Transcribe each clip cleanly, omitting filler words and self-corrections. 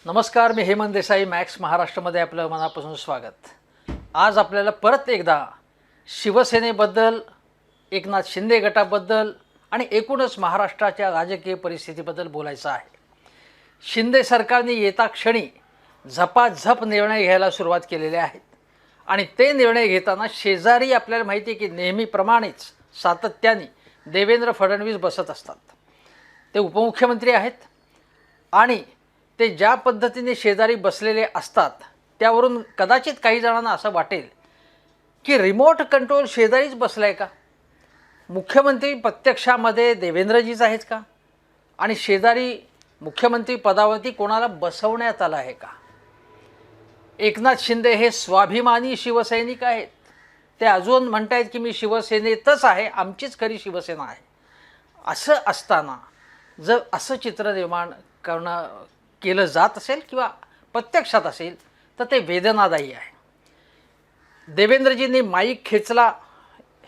नमस्कार, मी हेमंत देसाई. मॅक्स महाराष्ट्रामध्ये आपलं मनापासून स्वागत. आज आपल्याला परत एकदा शिवसेनेबद्दल, एकनाथ शिंदे गटाबद्दल आणि एकूणच महाराष्ट्राच्या राजकीय परिस्थितीबद्दल बोलायचं आहे. शिंदे सरकारने येता क्षणी झपाझप निर्णय घ्यायला सुरुवात केलेले आहेत आणि ते निर्णय घेताना शेजारी आपल्याला माहिती आहे की नेहमीप्रमाणेच सातत्याने देवेंद्र फडणवीस बसत असतात. ते उपमुख्यमंत्री आहेत आणि ते ज्या पद्धतीने शेजारी बसलेले असतात त्यावरून कदाचित काही जणांना असं वाटेल की रिमोट कंट्रोल शेजारीच बसला आहे का, मुख्यमंत्री प्रत्यक्षामध्ये देवेंद्रजीच आहेत का आणि शेजारी मुख्यमंत्री पदावरती कोणाला बसवण्यात आलं आहे का. एकनाथ शिंदे हे स्वाभिमानी शिवसैनिक आहेत. ते अजून म्हणत आहेत की मी शिवसेनेतच आहे, आमचीच खरी शिवसेना आहे. असं असताना जर असं चित्र निर्माण केलं जात असेल किंवा प्रत्यक्षात असेल तर ते वेदनादायी आहे. देवेंद्रजींनी माईक खेचला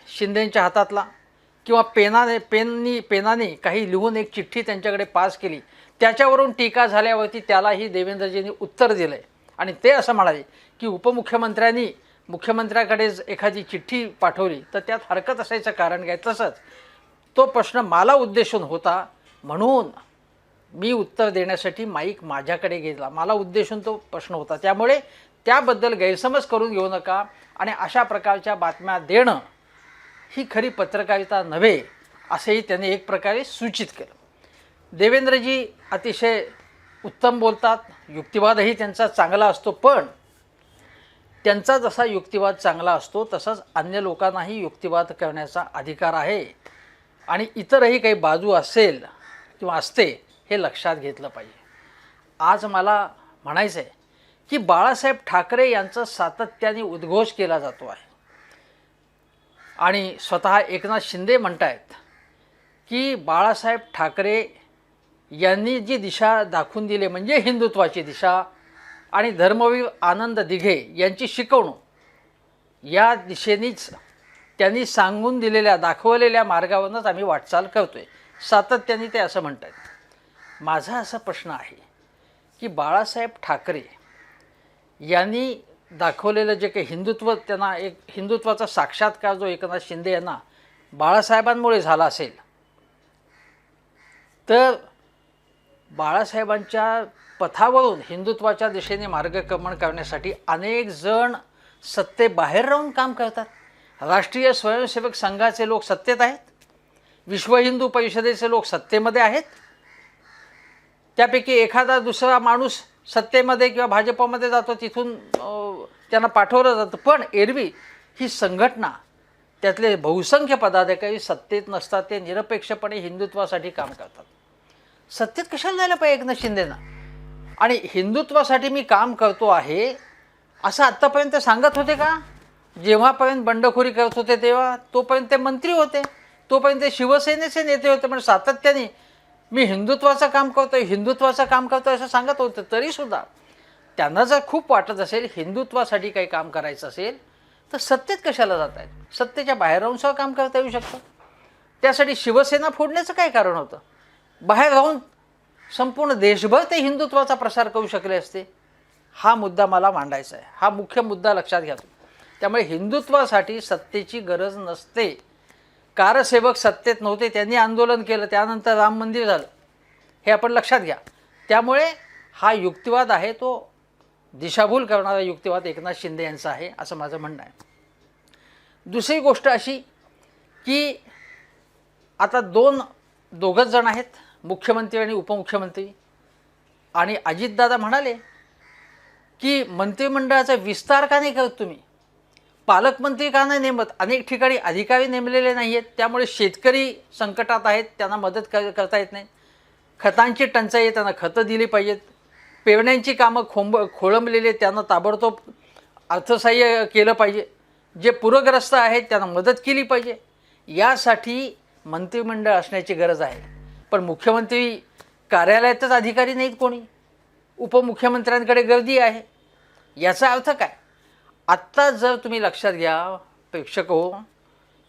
शिंदेंच्या हातातला किंवा पेनाने काही लिहून एक चिठ्ठी त्यांच्याकडे पास केली, त्याच्यावरून टीका झाल्यावरती त्यालाही देवेंद्रजींनी उत्तर दिलं आहे आणि ते असं म्हणाले की उपमुख्यमंत्र्यांनी मुख्यमंत्र्याकडे एखादी चिठ्ठी पाठवली तर त्यात हरकत असायचं कारण काय. तसंच तो प्रश्न मला उद्देशून होता म्हणून मी उत्तर देण्यासाठी माईक माझ्याकडे घेतला, मला उद्देशून तो प्रश्न होता. त्यामुळे त्याबद्दल गैरसमज करून घेऊ नका आणि अशा प्रकारच्या बातम्या देणं ही खरी पत्रकारिता नव्हे असेही त्यांनी एक प्रकारे सूचित केलं. देवेंद्रजी अतिशय उत्तम बोलतात, युक्तिवादही त्यांचा चांगला असतो, पण त्यांचा जसा युक्तिवाद चांगला असतो तसाच अन्य लोकांनाही युक्तिवाद करण्याचा अधिकार आहे आणि इतरही काही बाजू असेल किंवा असते हे लक्षात घेतलं पाहिजे. आज मला म्हणायचं आहे की बाळासाहेब ठाकरे यांचा सातत्याने उद्घोष केला जातो आहे आणि स्वतः एकनाथ शिंदे म्हणत आहेत की बाळासाहेब ठाकरे यांनी जी दिशा दाखवून दिली म्हणजे हिंदुत्वाची दिशा आणि धर्मवीर आनंद दिघे यांची शिकवणूक, या दिशेनेच त्यांनी सांगून दिलेल्या दाखवलेल्या मार्गावरूनच आम्ही वाटचाल करतो आहे. सातत्याने ते असं म्हणत आहेत. माझा असा प्रश्न आहे की बाळासाहेब ठाकरे यांनी दाखवलेलं जे काही हिंदुत्व, त्यांना एक हिंदुत्वाचा साक्षात्कार जो एकनाथ शिंदे यांना बाळासाहेबांमुळे झाला असेल तर बाळासाहेबांच्या पथावरून हिंदुत्वाच्या दिशेने मार्गक्रमण करण्यासाठी अनेक जण सत्तेबाहेर राहून काम करतात. राष्ट्रीय स्वयंसेवक संघाचे लोक सत्तेत आहेत, विश्व हिंदू परिषदेचे लोक सत्तेमध्ये आहेत, त्यापैकी एखादा दुसरा माणूस सत्तेमध्ये किंवा भाजपमध्ये जातो, तिथून त्यांना पाठवलं जातं. पण एरवी ही संघटना त्यातले बहुसंख्य पदाधिकारी सत्तेत नसतात, ते निरपेक्षपणे हिंदुत्वासाठी काम करतात. सत्तेत कशाला जायला पाहिजे एकनाथ शिंदेना. आणि हिंदुत्वासाठी मी काम करतो आहे असं आत्तापर्यंत सांगत होते का? जेव्हापर्यंत बंडखोरी करत होते तेव्हा तोपर्यंत ते मंत्री होते, तोपर्यंत शिवसेनेचे नेते होते, पण सातत्याने मी हिंदुत्वाचं काम करतो असं सांगत होतं. तरीसुद्धा त्यांना जर खूप वाटत असेल हिंदुत्वासाठी काही काम करायचं असेल तर सत्तेत कशाला जात आहेत? सत्तेच्या बाहेर राहून सुद्धा काम करता येऊ शकतं. त्यासाठी शिवसेना फोडण्याचं काय कारण होतं? बाहेर राहून संपूर्ण देशभर ते हिंदुत्वाचा प्रसार करू शकले असते. हा मुद्दा मला मांडायचा आहे, हा मुख्य मुद्दा लक्षात घ्या. त्यामुळे हिंदुत्वासाठी सत्तेची गरज नसते. कारसेवक सत्तेत नव्हते, त्यांनी आंदोलन केलं, त्यानंतर राम मंदिर झालं, हे आपण लक्षात घ्या. त्यामुळे हा युक्तिवाद आहे तो दिशाभूल करणारा युक्तिवाद एकनाथ शिंदे यांचा आहे असं माझं म्हणणं आहे. दुसरी गोष्ट अशी की आता दोघंच जण आहेत, मुख्यमंत्री आणि उपमुख्यमंत्री, आणि अजितदादा म्हणाले की मंत्रिमंडळाचा विस्तार का नाही करत तुम्ही, पालकमंत्री का नाही नेमत, अनेक ठिकाणी अधिकारी नेमलेले नाही आहेत, त्यामुळे शेतकरी संकटात आहेत, त्यांना मदत करता येत नाही, खतांची टंचाई आहे, त्यांना खतं दिली पाहिजेत, पेरण्यांची कामं खोळंबलेली आहेत, त्यांना ताबडतोब अर्थसहाय्य केलं पाहिजे, जे पूरग्रस्त आहेत त्यांना मदत केली पाहिजे. यासाठी मंत्रिमंडळ असण्याची गरज आहे. पण मुख्यमंत्री कार्यालयातच अधिकारी नाहीत कोणी, उपमुख्यमंत्र्यांकडे गर्दी आहे. याचा अर्थ काय? आत्ता जर तुम्ही लक्षात घ्या प्रेक्षक हो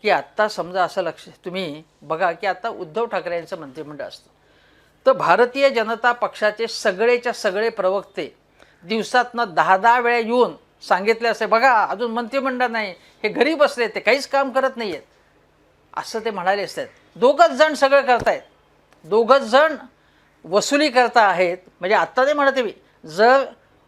की आत्ता समजा असं तुम्ही बघा की आता उद्धव ठाकरे यांचं मंत्रिमंडळ असतं तर भारतीय जनता पक्षाचे सगळेच्या सगळे प्रवक्ते दिवसातनं 10-10 वेळा येऊन सांगितले असे, बघा अजून मंत्रिमंडळ नाही, हे घरी बसले, ते काहीच काम करत नाही आहेत असं ते म्हणाले असतात. दोघंच जण सगळं करतायत, दोघंच जण वसुली करता आहेत. म्हणजे आत्ता ते म्हणते मी, जर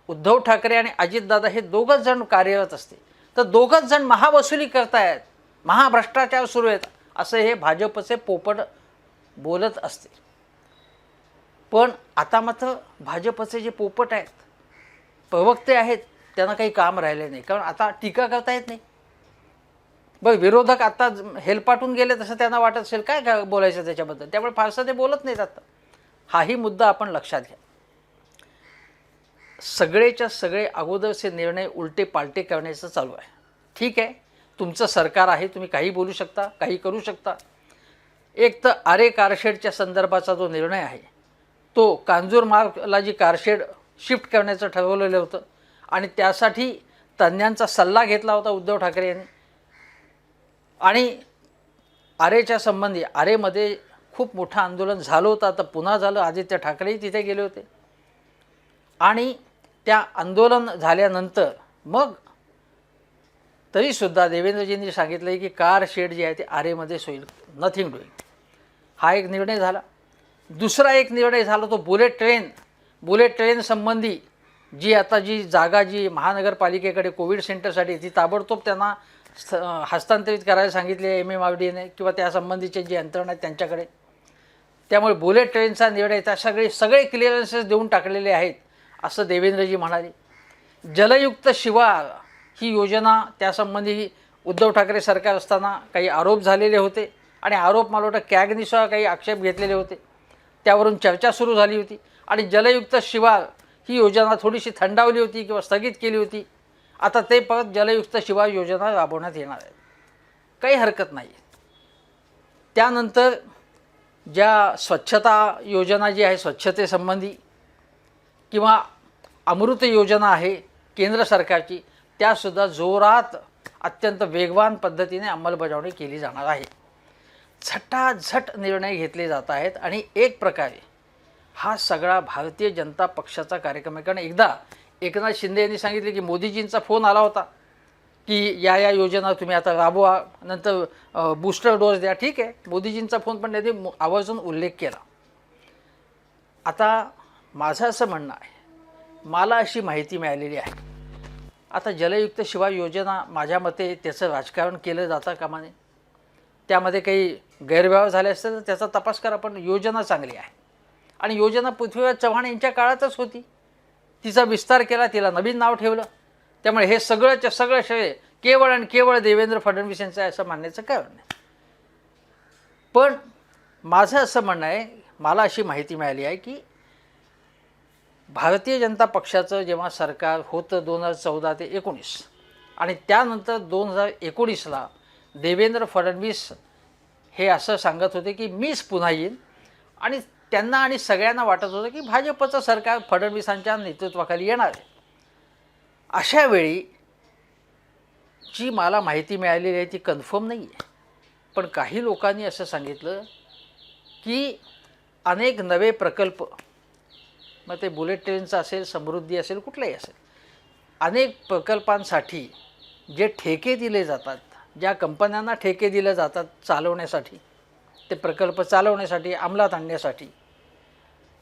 उद्धव ठाकरे आणि अजितदादा हे दोघंच जण कार्यरत असते तर दोघंच जण महावसुली करतायत, महाभ्रष्टाचार सुरू आहेत असं हे भाजपचे पोपट बोलत असते. पण आता मात्र भाजपचे जे पोपट आहेत, प्रवक्ते आहेत, त्यांना काही काम राहिले नाही, कारण आता टीका करता येत नाही. बरं, विरोधक आता हेलपाटून गेले तसं त्यांना वाटत असेल काय बोलायचं त्याच्याबद्दल, त्यामुळे फारसं ते बोलत नाहीत आता. हाही मुद्दा आपण लक्षात घ्या. सगळेच्या सगळे अगोदरचे निर्णय उलटे पालटे करण्याचं चालू आहे. ठीक आहे, तुमचं सरकार आहे, तुम्ही काही बोलू शकता, काही करू शकता. एक तर आरे कारशेडच्या संदर्भाचा जो निर्णय आहे तो कांजूरमार्गला जी कारशेड शिफ्ट करण्याचं ठरवलेलं होतं आणि त्यासाठी तज्ज्ञांचा सल्ला घेतला होता उद्धव ठाकरे यांनी. आणि आरेच्या संबंधी आरेमध्ये खूप मोठं आंदोलन झालं होतं, आता पुन्हा झालं. आदित्य ठाकरेही तिथे गेले होते आणि त्या आंदोलन झाल्यानंतर मग तरीसुद्धा देवेंद्रजींनी सांगितलं आहे की कार शेड जी आहे ती आरेमध्येच होईल, नथिंग डुईंग. हा एक निर्णय झाला. दुसरा एक निर्णय झाला तो बुलेट ट्रेन संबंधी जी जागा जी महानगरपालिकेकडे कोविड सेंटरसाठी ती ताबडतोब त्यांना हस्तांतरित करायला सांगितले आहे MMRDAने किंवा त्यासंबंधीचे जे यंत्रणा आहेत त्यांच्याकडे. त्यामुळे बुलेट ट्रेनचा निर्णय त्या सगळे क्लिअरन्सेस देऊन टाकलेले आहेत असं देवेंद्रजी म्हणाले. जलयुक्त शिवार ही योजना त्यासंबंधी उद्धव ठाकरे सरकार असताना काही आरोप झालेले होते आणि आरोप मला वाटतं कॅगनीसह काही आक्षेप घेतलेले होते, त्यावरून चर्चा सुरू झाली होती आणि जलयुक्त शिवार ही योजना थोडीशी थंडावली होती किंवा स्थगित केली होती. आता ते परत जलयुक्त शिवार योजना राबवण्यात येणार आहे, काही हरकत नाही. त्यानंतर ज्या स्वच्छता योजना जी आहे स्वच्छतेसंबंधी किंवा अमृत योजना आहे केंद्र सरकारची, त्यासुद्धा जोरात अत्यंत वेगवान पद्धतीने अंमलबजावणी केली जाणार आहे. झटाझट निर्णय घेतले जात आहेत आणि एक प्रकारे हा सगळा भारतीय जनता पक्षाचा कार्यक्रम आहे. कारण एकदा एकनाथ शिंदे यांनी सांगितले की मोदीजींचा फोन आला होता की या योजना तुम्ही आता राबवा, नंतर बूस्टर डोस द्या. ठीक आहे, मोदीजींचा फोन पण त्यांनी आवर्जून उल्लेख केला. आता माझं असं म्हणणं आहे, मला अशी माहिती मिळालेली आहे, आता जलयुक्त शिवार योजना माझ्या मते त्याचं राजकारण केलं जातं कामा नये. त्यामध्ये काही गैरव्यवहार झाले असतील तर त्याचा तपास करा, पण योजना चांगली आहे आणि योजना पृथ्वीराज चव्हाण यांच्या काळातच होती. तिचा विस्तार केला, तिला नवीन नाव ठेवलं. त्यामुळे हे सगळंच्या सगळं श्रेय केवळ आणि केवळ देवेंद्र फडणवीस यांचं आहे असं मानण्याचं कारण नाही. पण माझं असं म्हणणं आहे, मला अशी माहिती मिळाली आहे की भारतीय जनता पक्षाचं जेव्हा सरकार होतं 2014 ते 19 आणि त्यानंतर 2019ला देवेंद्र फडणवीस हे असं सांगत होते की मीच पुन्हा येईन आणि त्यांना आणि सगळ्यांना वाटत होतं की भाजपचं सरकार फडणवीसांच्या नेतृत्वाखाली येणार आहे. अशा वेळी जी मला माहिती मिळालेली आहे ती कन्फर्म नाही आहे, पण काही लोकांनी असं सांगितलं की अनेक नवे प्रकल्प, मग ते बुलेट ट्रेनचं असेल, समृद्धी असेल, कुठलंही असेल, अनेक प्रकल्पांसाठी जे ठेके दिले जातात, ज्या कंपन्यांना ठेके दिले जातात चालवण्यासाठी, ते प्रकल्प चालवण्यासाठी, अंमलात आणण्यासाठी,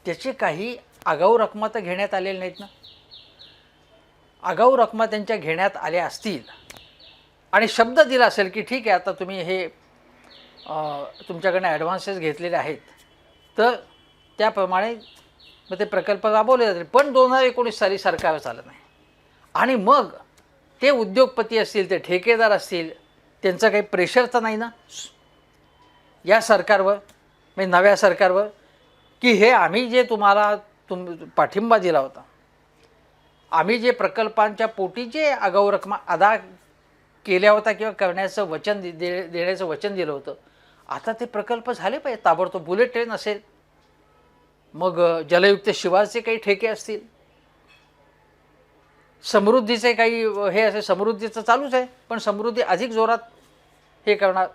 त्याचे काही आगाऊ रकमा तर घेण्यात आलेल्या नाहीत ना. आगाऊ रकमा त्यांच्या घेण्यात आल्या असतील आणि शब्द दिला असेल की ठीक आहे आता तुम्ही हे तुमच्याकडनं ॲडव्हान्सेस घेतलेले आहेत तर त्याप्रमाणे मग ते प्रकल्प राबवले जातील. पण 2019 साली सरकार चालत नाही आणि मग ते उद्योगपती असतील, ते ठेकेदार असतील, त्यांचं काही प्रेशर तर नाही ना या सरकारवर, म्हणजे नव्या सरकारवर, की हे आम्ही जे तुम्हाला पाठिंबा दिला होता, आम्ही जे प्रकल्पांच्या पोटी जे आगाऊ रकमा अदा केल्या होत्या किंवा करण्याचं वचन देण्याचं वचन दिलं होतं, आता ते प्रकल्प झाले पाहिजे ताबडतोब. बुलेट ट्रेन असेल, मग जलयुक्त शिवारचे काही ठेके असतील, समृद्धीचे काही हे असेल, समृद्धीचं चालूच आहे पण समृद्धी अधिक जोरात हे करणार.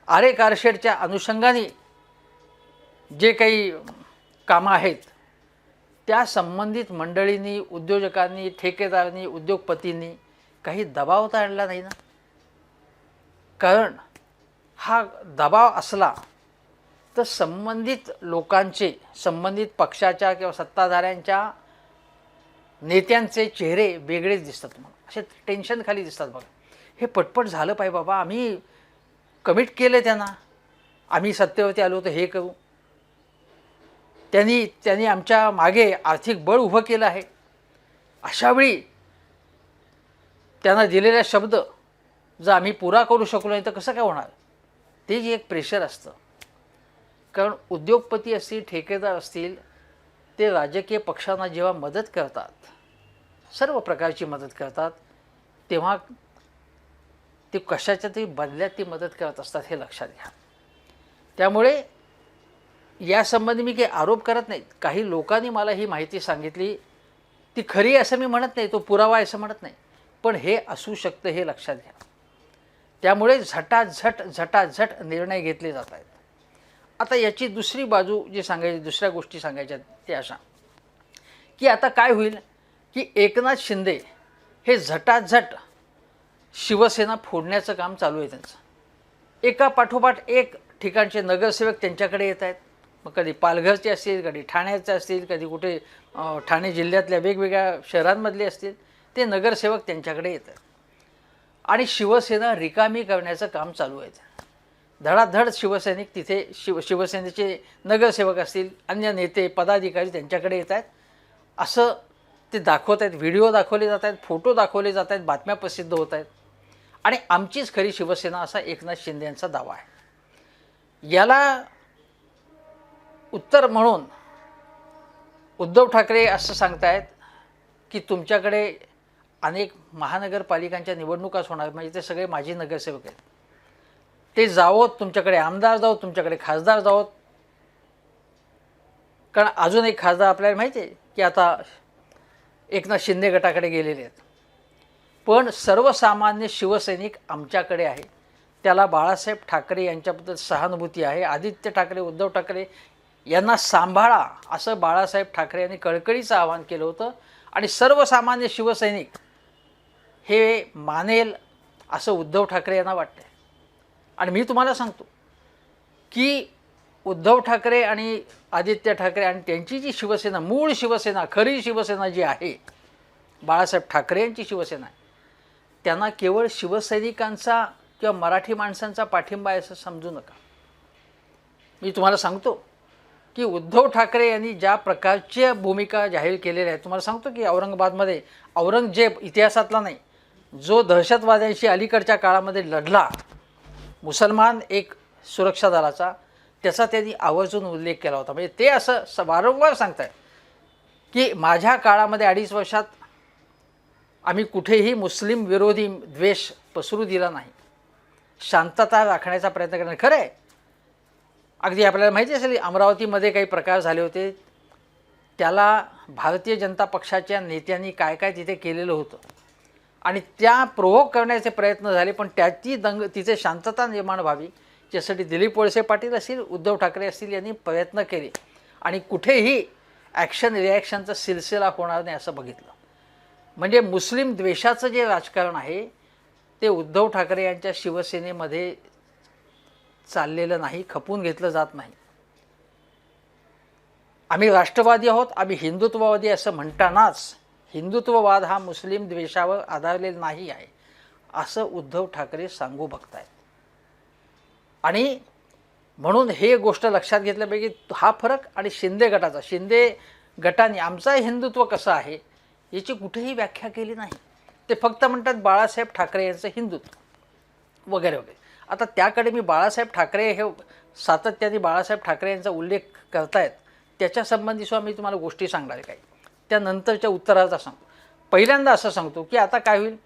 आरे कारशेडच्या अनुषंगाने जे काही कामं आहेत त्या संबंधित मंडळींनी, उद्योजकांनी, ठेकेदारांनी, उद्योगपतींनी काही दबाव तर आणला नाही ना. कारण हा दबाव असला तर संबंधित लोकांचे, संबंधित पक्षाच्या किंवा सत्ताधाऱ्यांच्या नेत्यांचे चेहरे वेगळेच दिसतात. मग असे टेन्शन खाली दिसतात. बघा, हे पटपट झालं पाहिजे बाबा, आम्ही कमिट केलं त्यांना, आम्ही सत्तेवरती आलो तर हे करू. त्यांनी आमच्या मागे आर्थिक बळ उभं केलं आहे. अशावेळी त्यांना दिलेला शब्द जर आम्ही पुरा करू शकलो नाही तर कसं काय होणार. ते जे एक प्रेशर असतं. कारण उद्योगपती असतील, ठेकेदार असतील, ते राजकीय पक्षांना जेव्हा मदत करतात, सर्व प्रकारची मदत करतात, तेव्हा ते कशाच्या तरी बदल्यात ती मदत करत असतात, हे लक्षात घ्या. त्यामुळे यासंबंधी मी काही आरोप करत नाही. काही लोकांनी मला ही माहिती सांगितली, ती खरी असं मी म्हणत नाही, तो पुरावा असं म्हणत नाही, पण हे असू शकतं हे लक्षात घ्या. त्यामुळे झटाझट निर्णय घेतले जात आहेत. आता याची दुसरी बाजू जी सांगायची, दुसऱ्या गोष्टी सांगायच्या त्या अशा की आता काय होईल की एकनाथ शिंदे हे झटाझट शिवसेना फोडण्याचं काम चालू आहे त्यांचं. एका पाठोपाठ एक ठिकाणचे नगरसेवक त्यांच्याकडे येत आहेत. मग कधी पालघरचे असतील, कधी ठाण्याचे असतील, कधी कुठे ठाणे जिल्ह्यातल्या वेगवेगळ्या शहरांमधले असतील, ते नगरसेवक त्यांच्याकडे येतात आणि शिवसेना रिकामी करण्याचं काम चालू आहे. धडाधड शिवसैनिक तिथे शिवसेनेचे नगरसेवक असतील, अन्य नेते पदाधिकारी त्यांच्याकडे येत आहेत. असं ते दाखवत आहेत. व्हिडिओ दाखवले जात आहेत, फोटो दाखवले जात आहेत, बातम्या प्रसिद्ध होत आहेत आणि आमचीच खरी शिवसेना असा एकनाथ शिंदे यांचा दावा आहे. याला उत्तर म्हणून उद्धव ठाकरे असं सांगतायत की तुमच्याकडे अनेक महानगरपालिकांच्या निवडणुकाच होणार, म्हणजे ते सगळे माजी नगरसेवक आहेत, ते जावोत, तुमच्याकडे आमदार जावोत, तुमच्याकडे खासदार जावोत. कारण अजून एक खासदार आपल्याला माहिती आहे की आता एकनाथ शिंदे गटाकडे गेलेले आहेत. पण सर्वसामान्य शिवसैनिक आमच्याकडे आहे. त्याला बाळासाहेब ठाकरे यांच्याबद्दल सहानुभूती आहे. आदित्य ठाकरे, उद्धव ठाकरे यांना सांभाळा असं बाळासाहेब ठाकरे यांनी कळकळीचं आवाहन केलं होतं आणि सर्वसामान्य शिवसैनिक हे मानेल असं उद्धव ठाकरे यांना वाटतं. आणि मी तुम्हाला सांगतो की उद्धव ठाकरे आणि आदित्य ठाकरे आणि त्यांची जी शिवसेना, मूळ शिवसेना, खरी शिवसेना जी आहे, बाळासाहेब ठाकरे यांची शिवसेना आहे, त्यांना केवळ शिवसैनिकांचा किंवा मराठी माणसांचा पाठिंबा आहे असं समजू नका. मी तुम्हाला सांगतो की उद्धव ठाकरे यांनी ज्या प्रकारच्या भूमिका जाहीर केलेल्या आहेत, तुम्हाला सांगतो की औरंगाबादमध्ये औरंगजेब इतिहासातला नाही, जो दहशतवाद्यांशी अलीकडच्या काळामध्ये लढला, मुसलमान एक सुरक्षा दलाचा, त्याचा त्यांनी आवर्जून उल्लेख केला होता. म्हणजे ते असं वारंवार सांगत आहेत की माझ्या काळामध्ये 2.5 वर्षात आम्ही कुठेही मुस्लिम विरोधी द्वेष पसरू दिला नाही, शांतता राखण्याचा प्रयत्न करणे. खरं आहे, अगदी आपल्याला माहिती असेल अमरावतीमध्ये काही प्रकार झाले होते, त्याला भारतीय जनता पक्षाच्या नेत्यांनी काय काय तिथे केलेलं होतं आणि त्या प्रोव्होक करण्याचे प्रयत्न झाले, पण तिथे शांतता निर्माण व्हावी यासाठी दिलीप वळसे पाटील असतील, उद्धव ठाकरे असतील यांनी प्रयत्न केले आणि कुठेही ॲक्शन रिॲक्शनचा सिलसिला होणार नाही असं बघितलं. म्हणजे मुस्लिम द्वेषाचं जे राजकारण आहे ते उद्धव ठाकरे यांच्या शिवसेनेमध्ये चाललेलं नाही, खपून घेतलं जात नाही. आम्ही राष्ट्रवादी आहोत, आम्ही हिंदुत्ववादी असं म्हणतानाच हिंदुत्ववाद हा मुस्लिम द्वेषावर आधारलेला नाही आहे असं उद्धव ठाकरे सांगू बघतायत. आणि म्हणून हे गोष्ट लक्षात घेतलं पाहिजे की हा फरक आणि शिंदे गटाचा, शिंदे गटाने आमचा हिंदुत्व कसं आहे याची कुठेही व्याख्या केली नाही. ते फक्त म्हणतात बाळासाहेब ठाकरे यांचं हिंदुत्व वगैरे वगैरे. आता त्याकडे मी बाळासाहेब ठाकरे हे सातत्याने बाळासाहेब ठाकरे यांचा उल्लेख करतायत त्याच्या संबंधी सुद्धा मी तुम्हाला गोष्टी सांगणार आहे काही, त्यानंतरच्या उत्तराचा सांगतो. पहिल्यांदा असं सांगतो की आता काय होईल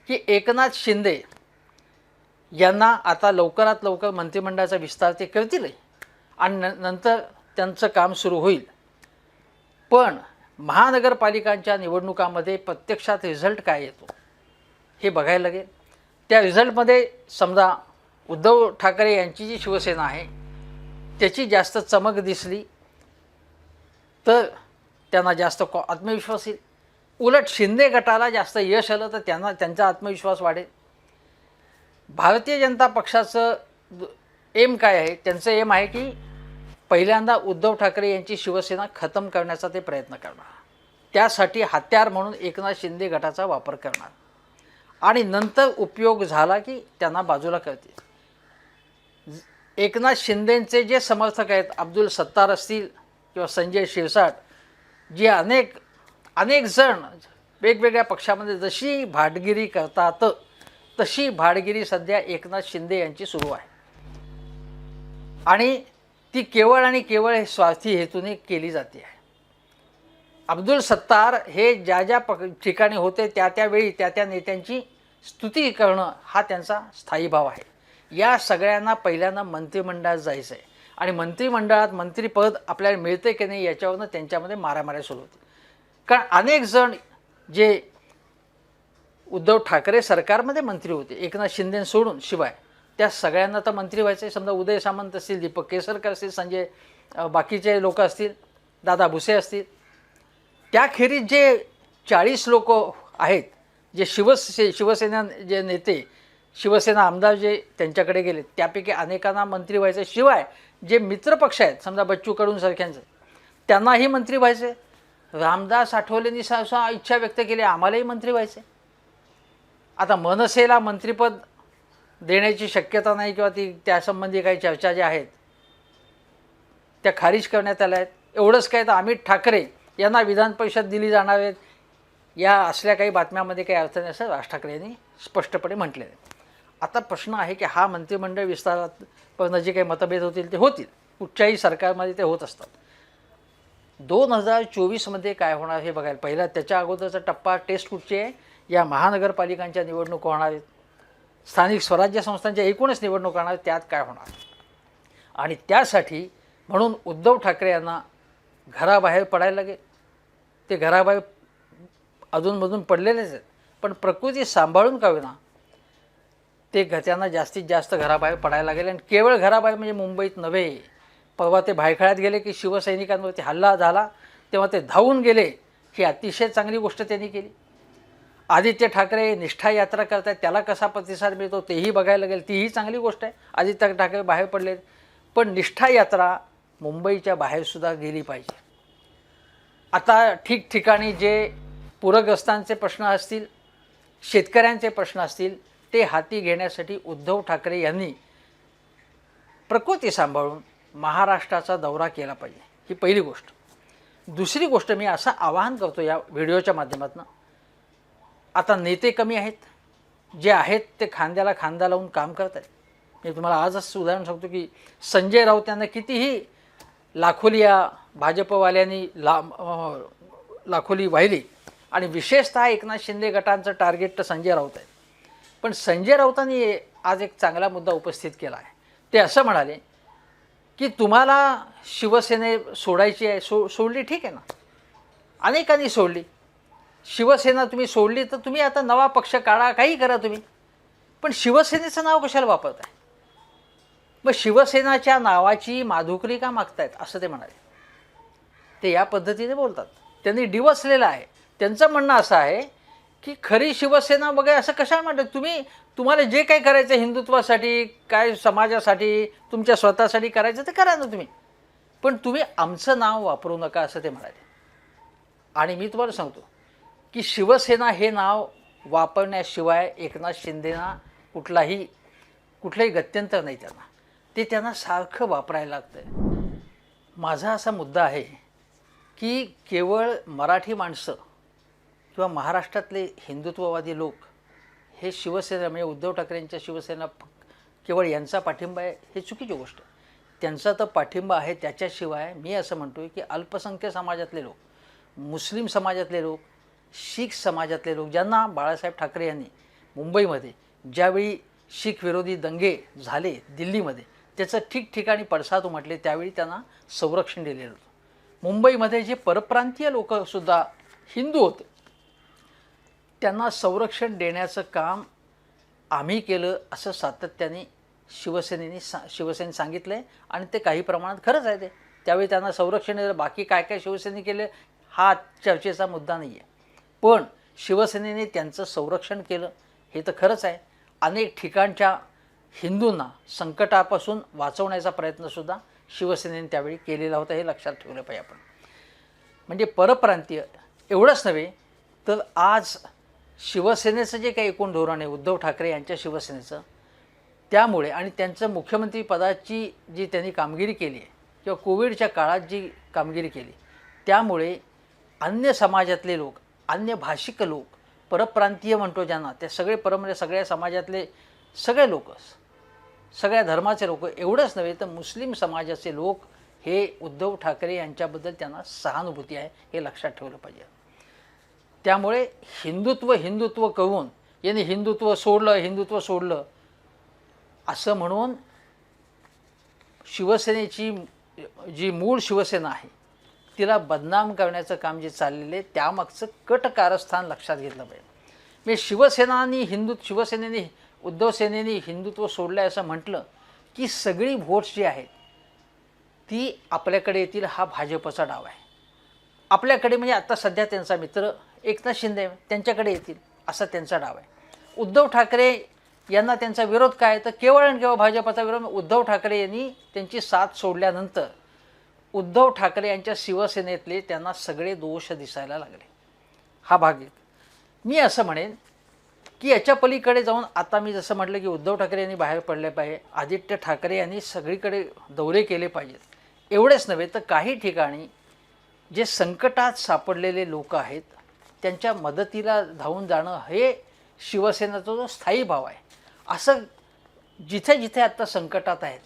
की एकनाथ शिंदे यांना आता लवकरात लवकर मंत्रिमंडळाचा विस्तार ते करतील आणि नंतर त्यांचं काम सुरू होईल. पण महानगरपालिकांच्या निवडणुकामध्ये प्रत्यक्षात रिझल्ट काय येतो हे बघायला लागेल. त्या रिझल्टमध्ये समजा उद्धव ठाकरे यांची जी शिवसेना आहे त्याची जास्त चमक दिसली तर त्यांना जास्त आत्मविश्वास येईल. उलट शिंदे गटाला जास्त यश आलं तर त्यांचा आत्मविश्वास वाढेल. भारतीय जनता पक्षाचं एम काय आहे? त्यांचं एम आहे की पहिल्यांदा उद्धव ठाकरे यांची शिवसेना खतम करण्याचा ते प्रयत्न करणार. त्यासाठी हत्यार म्हणून एकनाथ शिंदे गटाचा वापर करणार आणि नंतर उपयोग झाला की त्यांना बाजूला करतील. एकनाथ शिंदेंचे जे समर्थक आहेत, अब्दुल सत्तार असतील किंवा संजय शिरसाट, जे अनेक जण वेगवेगळ्या पक्षामध्ये जशी भाटगिरी करतात तशी भाटगिरी सध्या एकनाथ शिंदे यांची सुरू आहे आणि ती केवळ आणि केवळ स्वार्थी हेतूने केली जाते आहे. अब्दुल सत्तार हे ज्या ठिकाणी होते त्यावेळी त्या नेत्यांची स्तुती करणं हा त्यांचा स्थायी भाव आहे. या सगळ्यांना पहिल्यांदा मंत्रिमंडळात जायचं आहे आणि मंत्रिमंडळात मंत्रिपद आपल्याला मिळते की नाही याच्यावरनं त्यांच्यामध्ये मारामाऱ्या सुरू होते. कारण अनेक जण जे उद्धव ठाकरे सरकारमध्ये मंत्री होते एकनाथ शिंदे सोडून शिवाय, त्या सगळ्यांना तर मंत्री व्हायचं आहे. समजा उदय सामंत असतील, दीपक केसरकर असतील, संजय बाकीचे लोक असतील, दादा भुसे असतील, त्याखेरीज जे 40 लोक आहेत जे शिवसेना जे नेते शिवसेना आमदार जे त्यांच्याकडे गेले त्यापैकी अनेकांना मंत्री व्हायचं. शिवाय जे मित्रपक्ष आहेत समजा बच्चू कडू सारख्यांचे त्यांनाही मंत्री व्हायचे. रामदास आठवलेंनी इच्छा व्यक्त केली आम्हालाही मंत्री व्हायचे. आता मनसेला मंत्रिपद देण्याची शक्यता नाही किंवा त्यासंबंधी काही चर्चा ज्या आहेत त्या खारिज करण्यात आल्या आहेत. एवढंच काय तर अमित ठाकरे यांना विधान परिषद दिली जाणार आहेत या असल्या काही बातम्यामध्ये काही अर्थ नाही असं राज ठाकरे यांनी स्पष्टपणे म्हटले आहे. आता प्रश्न आहे की हा मंत्रिमंडळ विस्तारात पण जे काही मतभेद होतील ते होतील, कुठच्याही सरकारमध्ये ते होत असतात. 2024मध्ये काय होणार हे बघायला पहिला त्याच्या अगोदरचा टप्पा टेस्ट कुठची आहे, या महानगरपालिकांच्या निवडणुका होणार आहेत, स्थानिक स्वराज्य संस्थांच्या एकूणच निवडणुका होणार, त्यात काय होणार. आणि त्यासाठी म्हणून उद्धव ठाकरे यांना घराबाहेर पडायला लागेल. ते घराबाहेर अधूनमधून पडलेलेच आहेत पण प्रकृती सांभाळून का होईना ते त्यांना जास्तीत जास्त घराबाहेर पडायला लागेल. आणि केवळ घराबाहेर म्हणजे मुंबईत नव्हे, परवा ते भायखळ्यात गेले की शिवसैनिकांवरती हल्ला झाला तेव्हा ते धावून गेले, ही अतिशय चांगली गोष्ट त्यांनी केली. आदित्य ठाकरे निष्ठा यात्रा करतात त्याला कसा प्रतिसाद मिळतो तेही बघायला लागेल, तीही चांगली गोष्ट आहे. आदित्य ठाकरे बाहेर पडले पण निष्ठा यात्रा मुंबईच्या बाहेरसुद्धा गेली पाहिजे. आता ठिकठिकाणी जे पूरग्रस्तांचे प्रश्न असतील, शेतकऱ्यांचे प्रश्न असतील ते हाती घेण्यासाठी उद्धव ठाकरे यांनी प्रकृती सांभाळून महाराष्ट्राचा दौरा केला पाहिजे, ही पहिली गोष्ट. दुसरी गोष्ट मी असं आवाहन करतो या व्हिडिओच्या माध्यमातून, आता नेते कमी आहेत, जे आहेत ते खांद्याला खांदा लावून काम करत आहेत. मी तुम्हाला आजच उदाहरण सांगतो की संजय राऊत यांना कितीही लाखोली या भाजपवाल्यांनी लाखोली वाहिली आणि विशेषतः एकनाथ शिंदे गटांचं टार्गेट तर संजय राऊत आहे. पण संजय राऊतांनी आज एक चांगला मुद्दा उपस्थित केला आहे. ते असं म्हणाले की तुम्हाला शिवसेने सोडायची आहे, सोडली ठीक आहे ना, अनेकांनी सोडली. शिवसेना तुम्ही सोडली तर तुम्ही आता नवा पक्ष काढा, काही करा तुम्ही, पण शिवसेनेचं नाव कशाला वापरताय? मग शिवसेनाच्या नावाची माधुकरी का मागतायत असं ते म्हणाले. ते या पद्धतीने बोलतात, त्यांनी डिवचलेलं आहे. त्यांचं म्हणणं असं आहे की खरी शिवसेना वगैरे असं कशाला म्हणतात तुम्हाला जे काही करायचं हिंदुत्वासाठी काय समाजासाठी तुमच्या स्वतःसाठी करायचं ते करा ना तुम्ही, पण तुम्ही आमचं नाव वापरू नका असं ते म्हणाले. आणि मी तुम्हाला सांगतो की शिवसेना हे नाव वापरण्याशिवाय एकनाथ शिंदेना कुठलंही गत्यंतर नाही. त्यांना सारखं वापरायला लागतं. माझा असा मुद्दा आहे की केवळ मराठी माणसं किंवा महाराष्ट्रातले हिंदुत्ववादी लोक हे शिवसेना म्हणजे उद्धव ठाकरेंच्या शिवसेना केवळ यांचा पाठिंबा आहे हे चुकीची गोष्ट. त्यांचा तर पाठिंबा आहे, त्याच्याशिवाय मी असं म्हणतो आहे की अल्पसंख्य समाजातले लोक, मुस्लिम समाजातले लोक, शीख समाजातले लोक, ज्यांना बाळासाहेब ठाकरे यांनी मुंबईमध्ये ज्यावेळी शीख विरोधी दंगे झाले दिल्लीमध्ये त्याचं ठिकठिकाणी पडसाद उमटले त्यावेळी त्यांना संरक्षण दिलेलं होतं. मुंबईमध्ये जे परप्रांतीय लोकसुद्धा हिंदू होते त्यांना संरक्षण देण्याचं काम आम्ही केलं असं सातत्याने शिवसेनेने सांगितलं आहे आणि ते काही प्रमाणात खरंच आहे. त्यावेळी त्यांना संरक्षण दिलं, बाकी काय काय शिवसेनेने केले हा चर्चेचा मुद्दा नाही आहे. पण शिवसेनेने त्यांचं संरक्षण केलं हे तर खरंच आहे. अनेक ठिकाणच्या हिंदूंना संकटापासून वाचवण्याचा प्रयत्नसुद्धा शिवसेनेने त्यावेळी केलेला होता, हे लक्षात ठेवलं पाहिजे आपण. म्हणजे परप्रांतीय एवढंच नव्हे तर आज शिवसेनेचं जे काही एकूण धोरण आहे, उद्धव ठाकरे यांच्या शिवसेनेचं, त्यामुळे आणि त्यांचं मुख्यमंत्री पदाची जी त्यांनी कामगिरी केली आहे किंवा कोविडच्या काळात जी कामगिरी केली, त्यामुळे अन्य समाजातले लोक, अन्य भाषिक लोक, परप्रांतीय म्हणतो ज्यांना, ते सगळे म्हणजे सगळ्या समाजातले सगळे लोक, सगळ्या धर्माचे लोक, एवढंच नव्हे तर मुस्लिम समाजाचे लोक हे उद्धव ठाकरे यांच्याबद्दल त्यांना सहानुभूती आहे, हे लक्षात ठेवलं पाहिजे. त्यामुळे हिंदुत्व करून यांनी हिंदुत्व सोडलं असं म्हणून शिवसेनेची जी मूळ शिवसेना आहे तिला बदनाम करण्याचं काम जे चाललेलं आहे त्यामागचं कट कारस्थान लक्षात घेतलं पाहिजे. म्हणजे शिवसेनेने उद्धव सेनेने हिंदुत्व सोडलं आहे असं म्हटलं की सगळी व्होट्स जी आहेत ती आपल्याकडे येतील, हा भाजपचा डाव आहे. आपल्याकडे म्हणजे आता सध्या त्यांचा मित्र एकनाथ शिंदे त्यांच्याकडे येतील असा त्यांचा डाव आहे. उद्धव ठाकरे यांना त्यांचा विरोध काय, तर केवळ आणि केवळ भाजपचा विरोध. उद्धव ठाकरे यांनी त्यांची साथ सोडल्यानंतर उद्धव ठाकरे यांच्या शिवसेनेतले त्यांना सगळे दोष दिसायला लागले, हा भाग आहे. मी असं म्हणेन की याच्या पलीकडे जाऊन आता मी जसं म्हटलं की उद्धव ठाकरे यांनी बाहेर पडले पाहिजे, आदित्य ठाकरे यांनी सगळीकडे दौरे केले पाहिजेत. एवढेच नव्हे तर काही ठिकाणी जे संकटात सापडलेले लोक आहेत त्यांच्या मदतीला धावून जाणं हे शिवसेनेचा जो स्थायी भाव आहे. असं जिथे जिथे आत्ता संकटात आहेत,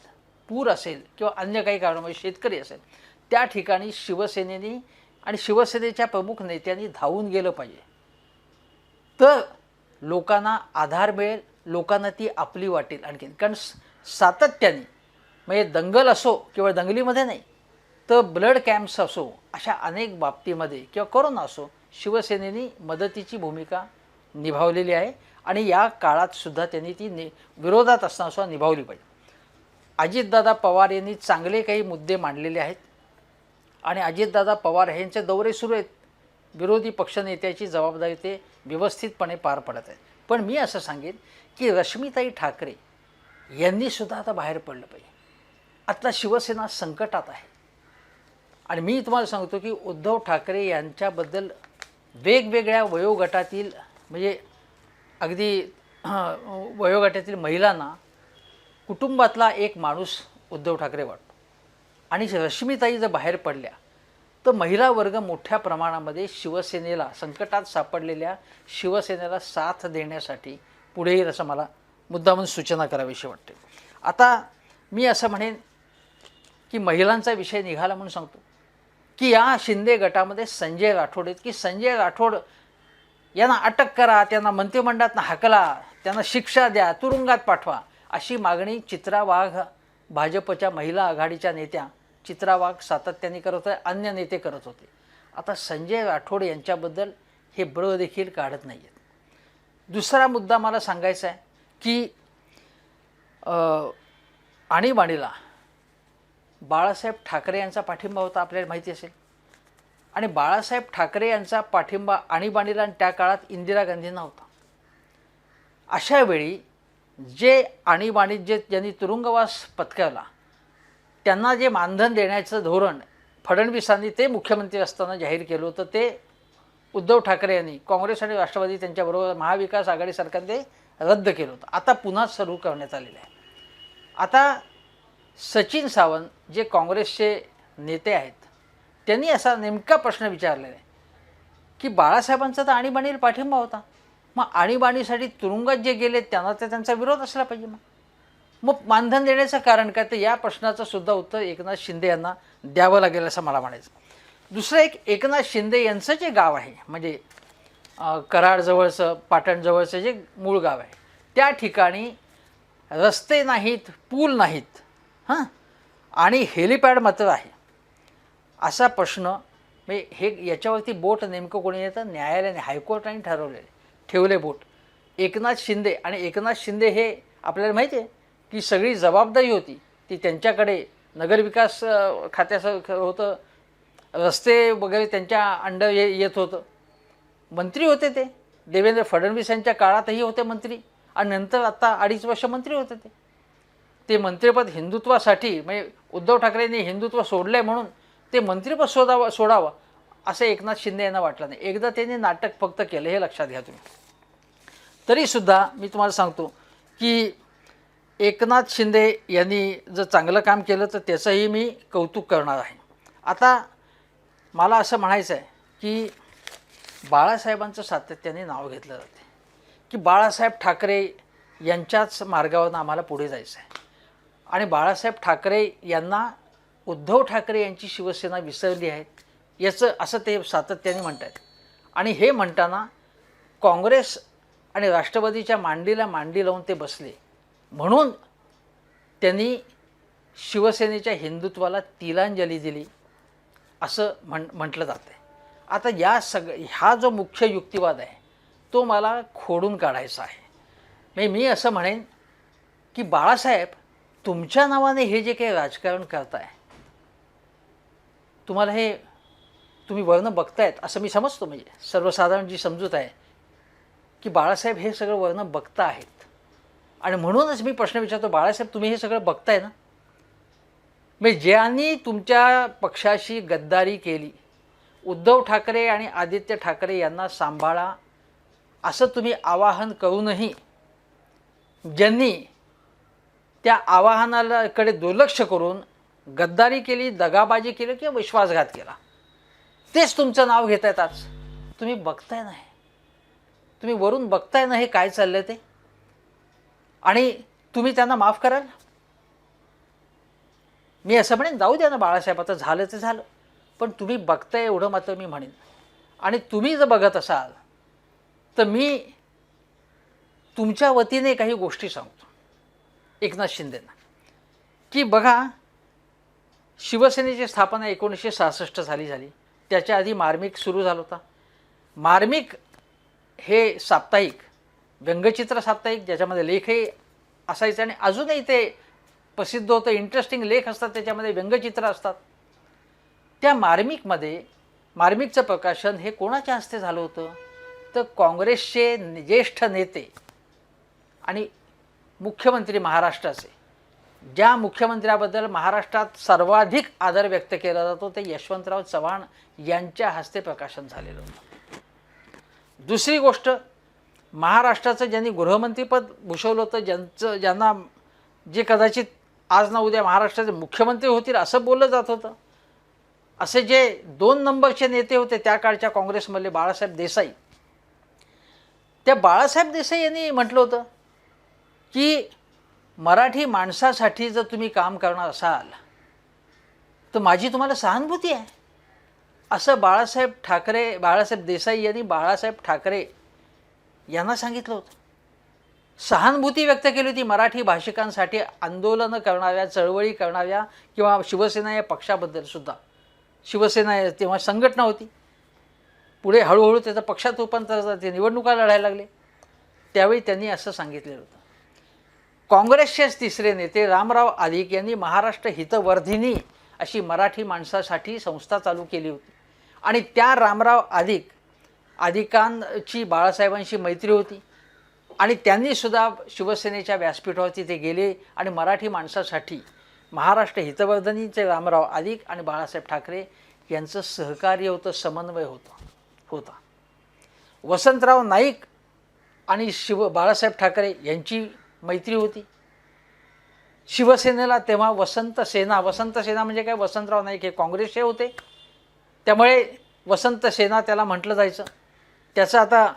पूर असेल किंवा अन्य काही कारणामुळे शेतकरी असेल, त्या ठिकाणी शिवसेनेने आणि शिवसेनेच्या प्रमुख नेत्यांनी धावून गेलं पाहिजे. तर लोकांना आधार मिळेल, लोकांना ती आपली वाटेल आणखीन. कारण सातत्याने म्हणजे दंगल असो किंवा दंगलीमध्ये नाही तर ब्लड कॅम्प्स असो, अशा अनेक बाबतीमध्ये किंवा कोरोना असो, शिवसेनेने मदतीची भूमिका निभावलेली आहे आणि या काळात सुद्धा त्यांनी ती विरोधात असताना सुद्धा निभावली पाहिजे. अजितदादा पवार यांनी चांगले काही मुद्दे मांडलेले आहेत आणि अजितदादा पवार यांचे दौरे सुरू आहेत. विरोधी पक्षनेत्याची जबाबदारी ते व्यवस्थितपणे पार पडत आहेत. पण मी असं सांगेन की रश्मिताई ठाकरे यांनीसुद्धा आता बाहेर पडलं पाहिजे. आता शिवसेना संकटात आहे आणि मी तुम्हाला सांगतो की उद्धव ठाकरे यांच्याबद्दल वेगवेगळ्या वयोगटातील म्हणजे अगदी वयोगटातील महिलांना कुटुंबातला एक माणूस उद्धव ठाकरे वाटतो. आणि रश्मिताई जर बाहेर पडल्या तर महिला वर्ग मोठ्या प्रमाणामध्ये शिवसेनेला, संकटात सापडलेल्या शिवसेनेला साथ देण्यासाठी पुढे येईल असं मला मुद्दामून सूचना करावीशी वाटते. आता मी असं म्हणेन की महिलांचा विषय निघाला म्हणून सांगतो की या शिंदे गटामध्ये संजय राठोड आहेत की संजय राठोड यांना अटक करा, त्यांना मंत्रिमंडळातून हाकला, त्यांना शिक्षा द्या, तुरुंगात पाठवा, अशी मागणी चित्रा वाघ, भाजपच्या महिला आघाडीच्या नेत्या चित्रा वाघ सातत्याने करत होते, अन्य नेते करत होते. आता संजय राठोड यांच्याबद्दल हे ब्र देखील काढत नाही आहेत. दुसरा मुद्दा मला सांगायचा आहे की आणीबाणीला बाळासाहेब ठाकरे यांचा पाठिंबा होता, आपल्याला माहिती असेल. आणि बाळासाहेब ठाकरे यांचा पाठिंबा आणीबाणीला आणि त्या काळात इंदिरा गांधींना होता. अशा वेळी जे आणीबाणीत ज्यांनी तुरुंगवास पत्करला त्यांना जे मानधन देण्याचं धोरण फडणवीसांनी ते मुख्यमंत्री असताना जाहीर केलं होतं, ते उद्धव ठाकरे यांनी, काँग्रेस आणि राष्ट्रवादी त्यांच्याबरोबर महाविकास आघाडी सरकारने ते रद्द केलं होतं. आता पुन्हा सुरू करण्यात आलेलं आहे. आता सचिन सावंत जे काँग्रेसचे नेते आहेत त्यांनी असा नेमका प्रश्न विचारलेला आहे की बाळासाहेबांचा तर आणीबाणीला पाठिंबा होता, मग आणीबाणीसाठी तुरुंगात जे गेले त्यांना तर त्यांचा विरोध असला पाहिजे, मग मानधन देण्याचं कारण काय? तर या प्रश्नाचं सुद्धा उत्तर एकनाथ शिंदे यांना द्यावं लागेल असं मला म्हणायचं. दुसरं एकनाथ शिंदे यांचं जे गाव आहे म्हणजे कराडजवळचं, पाटणजवळचं जे मूळ गाव आहे त्या ठिकाणी रस्ते नाहीत, पूल नाहीत, आणि हेलिपॅड मात्र आहे. असा प्रश्न म्हणजे हे याच्यावरती बोट नेमकं कोणी येतं? न्यायालयाने, हायकोर्टाने ठेवले बोट एकनाथ शिंदे. आणि एकनाथ शिंदे हे आपल्याला माहिती आहे की सगळी जबाबदारी होती ती त्यांच्याकडे नगरविकास खात्याचं होतं, रस्ते वगैरे त्यांच्या अंडर येत होतं. मंत्री होते ते, देवेंद्र फडणवीस यांच्या काळातही होते मंत्री, आणि नंतर आत्ता 2.5 वर्ष मंत्री होते ते मंत्रिपद हिंदुत्वासाठी, म्हणजे उद्धव ठाकरेंनी हिंदुत्व सोडलं आहे म्हणून ते मंत्रिपद सोडावं असं एकनाथ शिंदे यांना वाटलं नाही. एकदा त्यांनी नाटक फक्त केलं, हे लक्षात घ्या तुम्ही. तरीसुद्धा मी तुम्हाला सांगतो की एकनाथ शिंदे यांनी जर चांगलं काम केलं तर त्याचंही मी कौतुक करणार आहे. आता मला असं म्हणायचं आहे की बाळासाहेबांचं सातत्याने नाव घेतलं जाते की बाळासाहेब ठाकरे यांच्याच मार्गावरून आम्हाला पुढे जायचं आहे, आणि बाळासाहेब ठाकरे यांना उद्धव ठाकरे यांची शिवसेना विसरली आहे याचं असं ते सातत्याने म्हणत आहेत. आणि हे म्हणताना काँग्रेस आणि राष्ट्रवादीच्या मांडीला मांडी लावून ते बसले, म्हणून त्यांनी शिवसेनेच्या हिंदुत्वाला तिलांजली दिली असं म्हटलं जातं आहे. आता हा जो मुख्य युक्तिवाद आहे तो मला खोडून काढायचा आहे. मी असं म्हणेन की बाळासाहेब, तुमच्या नावाने हे जे काही राजकारण करताय, तुम्हाला हे तुम्ही वर्ण बघतायत असं मी समजतो. म्हणजे सर्वसाधारण जी समजूत आहे की बाळासाहेब हे सगळं वर्ण बघता आहेत, आणि म्हणूनच मी प्रश्न विचारतो, बाळासाहेब तुम्ही हे सगळं बघताय ना? म्हणजे ज्यांनी तुमच्या पक्षाशी गद्दारी केली, उद्धव ठाकरे आणि आदित्य ठाकरे यांना सांभाळा असं तुम्ही आवाहन करूनही ज्यांनी त्या आवाहनाकडे दुर्लक्ष करून गद्दारी केली, दगाबाजी केली किंवा विश्वासघात केला, तेच तुमचं नाव घेत आहेत आज. तुम्ही बघताय ना, तुम्ही वरून बघताय ना हे काय चाललंय ते, आणि तुम्ही त्यांना माफ कराल? मी असं म्हणेन, जाऊ द्या ना बाळासाहेब, आता झालं ते झालं, पण तुम्ही बघताय एवढं मात्र मी म्हणेन. आणि तुम्ही जर बघत असाल तर मी तुमच्या वतीने काही गोष्टी सांगतो एकनाथ शिंदेंना, की बघा, शिवसेनेची स्थापना 1966 साली झाली. त्याच्या आधी मार्मिक सुरू झाला होता. मार्मिक हे साप्ताहिक, व्यंगचित्र साप्ताहिक, ज्याच्यामध्ये लेखही असायचे आणि अजूनही ते प्रसिद्ध होतं. इंटरेस्टिंग लेख असतात, त्याच्यामध्ये व्यंगचित्र असतात. त्या मार्मिकचं प्रकाशन हे कोणाच्या हस्ते झालं होतं? तर काँग्रेसचे ज्येष्ठ नेते आणि मुख्यमंत्री महाराष्ट्राचे, ज्या मुख्यमंत्र्याबद्दल महाराष्ट्रात सर्वाधिक आदर व्यक्त केला जातो ते यशवंतराव चव्हाण यांच्या हस्ते प्रकाशन झालेलं होतं. दुसरी गोष्ट, महाराष्ट्राचं ज्यांनी गृहमंत्रीपद भूषवलं होतं, ज्यांना जे कदाचित आज ना उद्या महाराष्ट्राचे मुख्यमंत्री होतील असं बोललं जात होतं, असे जे 2 नंबरचे नेते होते त्या काळच्या काँग्रेसमधले, बाळासाहेब देसाई, त्या बाळासाहेब देसाई यांनी म्हटलं होतं की मराठी माणसासाठी जर तुम्ही काम करणार असाल तर माझी तुम्हाला सहानुभूती आहे, असं बाळासाहेब देसाई यांनी बाळासाहेब ठाकरे यांना सांगितलं होतं. सहानुभूती व्यक्त केली होती मराठी भाषिकांसाठी, आंदोलनं करणाऱ्या, चळवळी करणाऱ्या, किंवा शिवसेना या पक्षाबद्दल सुद्धा. शिवसेना तेव्हा संघटना होती, पुढे हळूहळू त्याचं पक्षात रूपांतर झालं, ते निवडणुका लढायला लागले, त्यावेळी त्यांनी असं सांगितलेलं होतं. काँग्रेसचेच तिसरे नेते रामराव आदिक यांनी महाराष्ट्र हितवर्धिनी अशी मराठी माणसासाठी संस्था चालू केली होती, आणि त्या रामराव आदिकांची बाळासाहेबांशी मैत्री होती, आणि त्यांनीसुद्धा शिवसेनेच्या व्यासपीठावरती ते गेले आणि मराठी माणसासाठी महाराष्ट्र हितवर्धनीचे रामराव आदिक आणि बाळासाहेब ठाकरे यांचं सहकार्य होतं, समन्वय होता. वसंतराव नाईक आणि बाळासाहेब ठाकरे यांची मैत्री होती. शिवसेनेला तेव्हा वसंत सेना म्हणजे काय, वसंतराव नाईक हे काँग्रेसचे होते, त्यामुळे वसंत सेना त्याला म्हटलं जायचं. त्याचं आता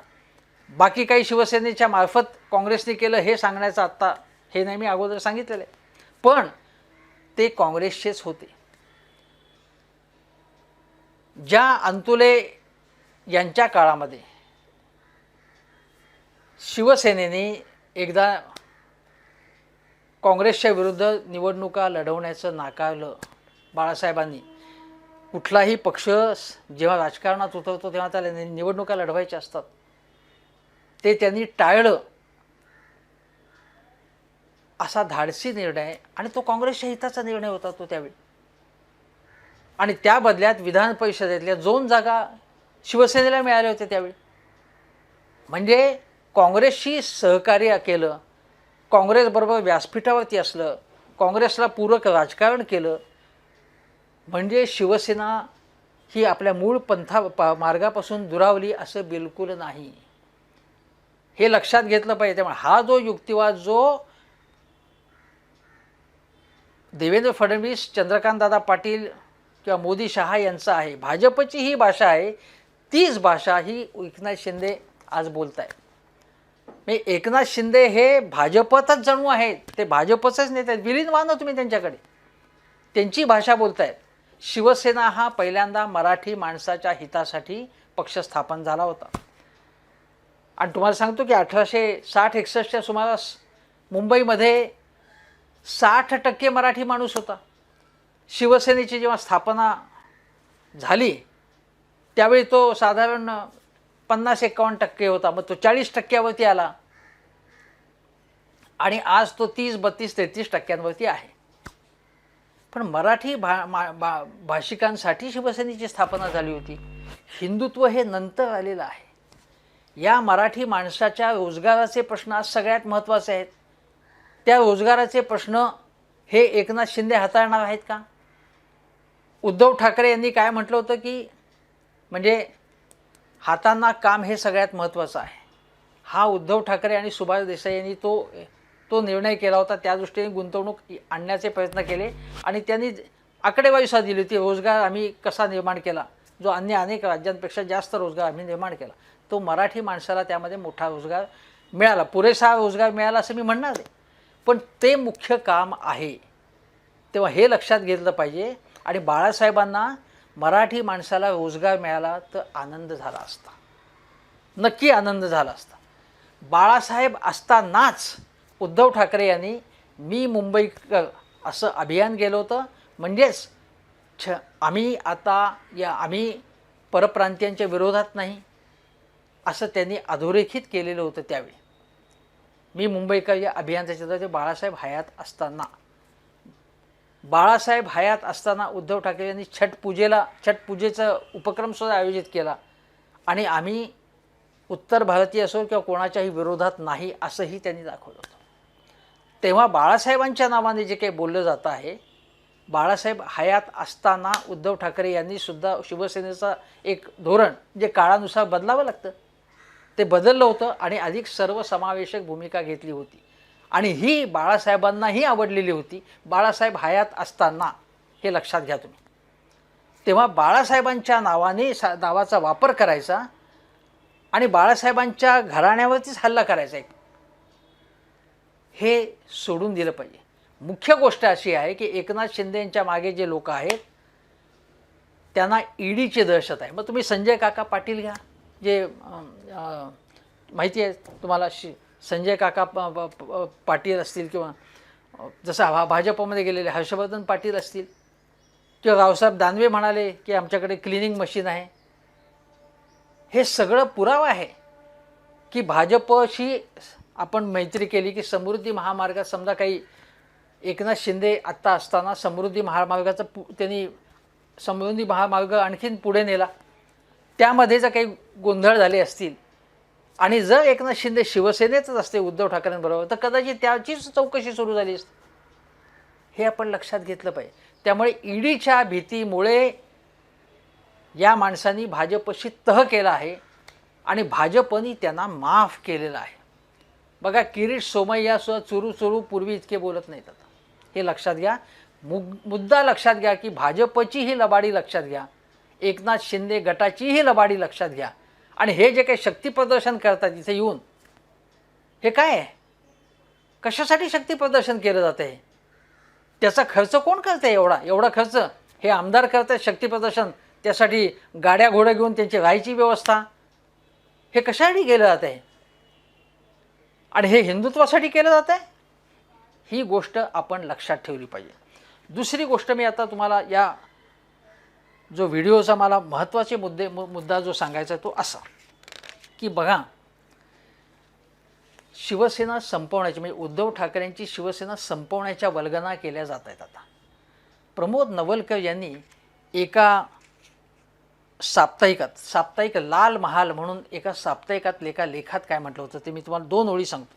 बाकी काही शिवसेनेच्या मार्फत काँग्रेसने केलं हे सांगण्याचं आत्ता हे नाही, मी अगोदर सांगितलेलं आहे, पण ते काँग्रेसचेच होते. ज्या अंतुले यांच्या काळामध्ये शिवसेनेने एकदा काँग्रेसच्या विरुद्ध निवडणुका लढवण्याचं नाकारलं, बाळासाहेबांनी, कुठलाही पक्ष जेव्हा राजकारणात उतरतो तेव्हा त्याला निवडणुका लढवायच्या असतात, ते त्यांनी टाळलं. असा धाडसी निर्णय आणि तो काँग्रेसच्या हिताचा निर्णय होता तो त्यावेळी. आणि त्या बदल्यात विधान परिषदेतल्या 2 जागा शिवसेनेला मिळाल्या होत्या त्यावेळी. म्हणजे काँग्रेसशी सहकार्य केलं, काँग्रेसबरोबर व्यासपीठावरती असलं, काँग्रेसला पूरक राजकारण केलं, म्हणजे शिवसेना ही आपल्या मूळ मार्गापासून दुरावली असं बिलकुल नाही. हे लक्षात घेतलं पाहिजे. त्यामुळे हा जो युक्तिवाद जो देवेंद्र फडणवीस, चंद्रकांतदादा पाटील किंवा मोदी शहा यांचा आहे, भाजपची ही भाषा आहे, तीच भाषा ही एकनाथ शिंदे आज बोलत आहेत. म्हणजे एकनाथ शिंदे हे भाजपतच जणू आहेत, ते भाजपचेच नेते आहेत. विलीन व्हा ना तुम्ही त्यांच्याकडे, त्यांची भाषा बोलतायत. शिवसेना हा पहिल्यांदा मराठी माणसाच्या हितासाठी पक्ष स्थापन झाला होता. आणि तुम्हाला सांगतो की 1860-61च्या सुमारास मुंबईमध्ये 60% मराठी माणूस होता. शिवसेनेची जेव्हा स्थापना झाली त्यावेळी तो साधारण 50-51% होता. मग तो 40%वरती आला आणि आज तो 30-32-33% आहे. पण मराठी भाषिकांसाठी शिवसेनेची स्थापना झाली होती. हिंदुत्व हे नंतर आलेलं आहे. या मराठी माणसाच्या रोजगाराचे प्रश्न आज सगळ्यात महत्त्वाचे आहेत. त्या रोजगाराचे प्रश्न हे एकनाथ शिंदे हाताळणार आहेत का? उद्धव ठाकरे यांनी काय म्हटलं होतं की म्हणजे हातांना काम हे सगळ्यात महत्त्वाचं आहे. हा उद्धव ठाकरे आणि सुभाष देसाई यांनी तो निर्णय केला होता. त्या दृष्टीने गुंतवणूक आणण्याचे प्रयत्न केले आणि त्यांनी आकडेवारी सुद्धा दिली होती. रोजगार आम्ही कसा निर्माण केला, जो अन्य अनेक राज्यांपेक्षा जास्त रोजगार आम्ही निर्माण केला. तो मराठी माणसाला त्यामध्ये मोठा रोजगार मिळाला, पुरेसा रोजगार मिळाला असं मी म्हणणार आहे. पण ते मुख्य काम आहे. तेव्हा हे लक्षात घेतलं पाहिजे. आणि बाळासाहेबांना मराठी माणसाला रोजगार मिळाला तर आनंद झाला असता, नक्की आनंद झाला असता. बाळासाहेब असतानाच उद्धव ठाकरे यांनी मी मुंबईकर असं अभियान केलं होतं. म्हणजेच आम्ही परप्रांतीयांच्या विरोधात नाही असं त्यांनी अधोरेखित केलेलं होतं त्यावेळी. मी मुंबईकर या अभियानाच्या चित्र बाळासाहेब हयात असताना उद्धव ठाकरे यांनी छठपूजेचा उपक्रम सुद्धा आयोजित केला आणि आम्ही उत्तर भारतीय असो किंवा कोणाच्याही विरोधात नाही असंही त्यांनी दाखवलं होतं. तेव्हा बाळासाहेबांच्या नावाने जे काही बोललं जातं आहे, बाळासाहेब हयात असताना उद्धव ठाकरे यांनी सुद्धा शिवसेनेचा एक धोरण जे काळानुसार बदलावं लागतं ते बदललं होतं आणि अधिक सर्वसमावेशक भूमिका घेतली होती. आणि ही बाळासाहेबांनाही आवडलेली होती. बाळासाहेब हयात असताना हे लक्षात घ्या तुम्ही. तेव्हा बाळासाहेबांच्या नावाचा वापर करायचा आणि बाळासाहेबांच्या घराण्यावरतीच हल्ला करायचा हे सोडून दिलं पाहिजे. मुख्य गोष्ट अशी आहे की एकनाथ शिंदे यांच्या मागे जे लोक आहेत त्यांना ईडीची दहशत आहे. मग तुम्ही संजय काका पाटील घ्या, जे माहिती आहे तुम्हाला, संजय काका पाटील असतील किंवा जसं भाजपमध्ये गेलेले हर्षवर्धन पाटील असतील किंवा रावसाहेब दानवे म्हणाले की आमच्याकडे क्लिनिंग मशीन आहे. हे सगळं पुरावा आहे की भाजपशी आपण मैत्री केली की समृद्धी महामार्गात समजा काही एकनाथ शिंदे आत्ता असताना समृद्धी महामार्ग आणखीन पुढे नेला, त्यामध्ये जर काही गोंधळ झाले असतील आणि जर एकनाथ शिंदे शिवसेनेतच असते उद्धव ठाकरेंबरोबर तर कदाचित त्याचीच चौकशी सुरू झाली असते. हे आपण लक्षात घेतलं पाहिजे. त्यामुळे ईडीच्या भीतीमुळे या माणसांनी भाजपशी तह केला आहे आणि भाजपनी त्यांना माफ केलेलं आहे. बघा, किरीट सोमय्या सुद्धा चुरू पूर्वी इतके बोलत नाहीत आता. हे लक्षात घ्या. मुद्दा लक्षात घ्या की भाजपची ही लबाडी लक्षात घ्या, एकनाथ शिंदे गटाचीही लबाडी लक्षात घ्या. आणि हे जे काही शक्ती प्रदर्शन करतात इथे येऊन, हे काय आहे? कशासाठी शक्ती प्रदर्शन केलं जातं आहे? त्याचा खर्च कोण करते? एवढा खर्च हे आमदार करतात शक्ती प्रदर्शन, त्यासाठी गाड्या घोड्या घेऊन त्यांची राहायची व्यवस्था, हे कशासाठी केलं जात आहे? आणि हे हिंदुत्वासाठी केलं जात आहे? ही गोष्ट आपण लक्षात ठेवली पाहिजे. दुसरी गोष्ट मी आता तुम्हाला या जो व्हिडिओचा मला महत्त्वाचे मुद्दा जो सांगायचा तो असा की बघा, शिवसेना संपवण्याची म्हणजे उद्धव ठाकरेंची शिवसेना संपवण्याच्या वल्गना केल्या जात आहेत. आता प्रमोद नवलकर यांनी एका साप्ताहिक लाल महाल म्हणून एका साप्ताहिकात एका लेखात काय म्हटलं होतं ते मी तुम्हाला 2 ओळी सांगतो.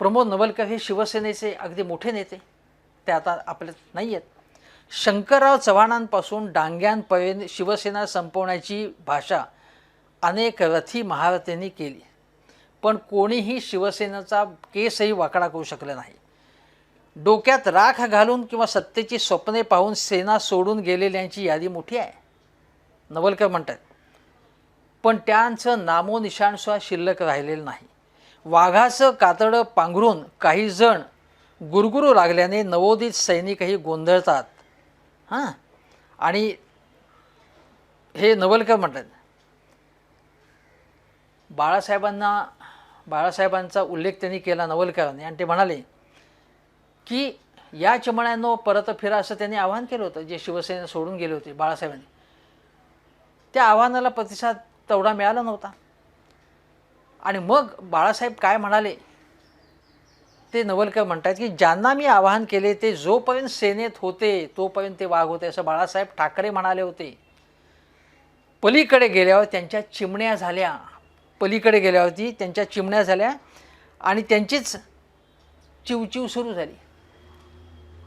प्रमोद नवलकर हे शिवसेनेचे अगदी मोठे नेते, ते आता आपल्यात नाही आहेत. शंकरराव चव्हाणांपासून डांग्यांपर्यंत शिवसेना संपवण्याची भाषा अनेक रथी महारथींनी केली, पण कोणीही शिवसेनेचा केसही वाकडा करू शकले नाही. डोक्यात राख घालून किंवा सत्तेची स्वप्ने पाहून सेना सोडून गेलेल्यांची यादी मोठी आहे, नवलकर म्हणतात. पण त्यांचं नामोनिशाणसुद्धा शिल्लक राहिलेलं नाही. वाघाचं कातडं पांघरून काही जण गुरगुरू लागल्याने नवोदित सैनिकही गोंधळतात. आणि हे नवलकर म्हणतात. बाळासाहेबांचा उल्लेख त्यांनी केला नवलकरांनी, आणि ते म्हणाले की या चिमण्यांनो परत फिरा असं त्यांनी आवाहन केलं होतं. जे शिवसेना सोडून गेले होते बाळासाहेबांनी, त्या आव्हानाला प्रतिसाद तेवढा मिळाला नव्हता. आणि मग बाळासाहेब काय म्हणाले ते नवलकर म्हणतात की ज्यांना मी आवाहन केले ते जोपर्यंत सेनेत होते तोपर्यंत ते वाघ होते, असं बाळासाहेब ठाकरे म्हणाले होते. पलीकडे गेल्यावर त्यांच्या चिमण्या झाल्या, चिमण्या झाल्या आणि त्यांचीच चिवचिव सुरू झाली.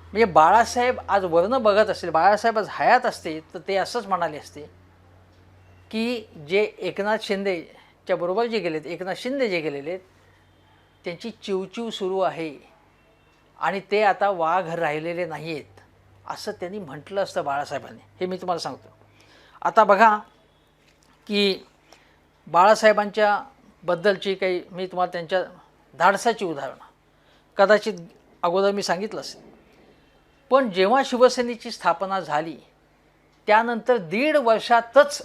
म्हणजे बाळासाहेब आज वर्ण बघत असतील, बाळासाहेब आज हयात असते तर ते असंच म्हणाले असते की जे एकनाथ शिंदेच्या बरोबर जे गेलेत, एकनाथ शिंदे जे गेलेले आहेत त्यांची चिवचिव सुरू आहे आणि ते आता वाघ राहिलेले नाही आहेत, असं त्यांनी म्हटलं असतं बाळासाहेबांनी. हे मी तुम्हाला सांगतो. आता बघा की बाळासाहेबांच्या बद्दलची काही मी तुम्हाला त्यांच्या धाडसाची उदाहरणं कदाचित अगोदर मी सांगितलं असेल. पण जेव्हा शिवसेनेची स्थापना झाली त्यानंतर 1.5 वर्षातच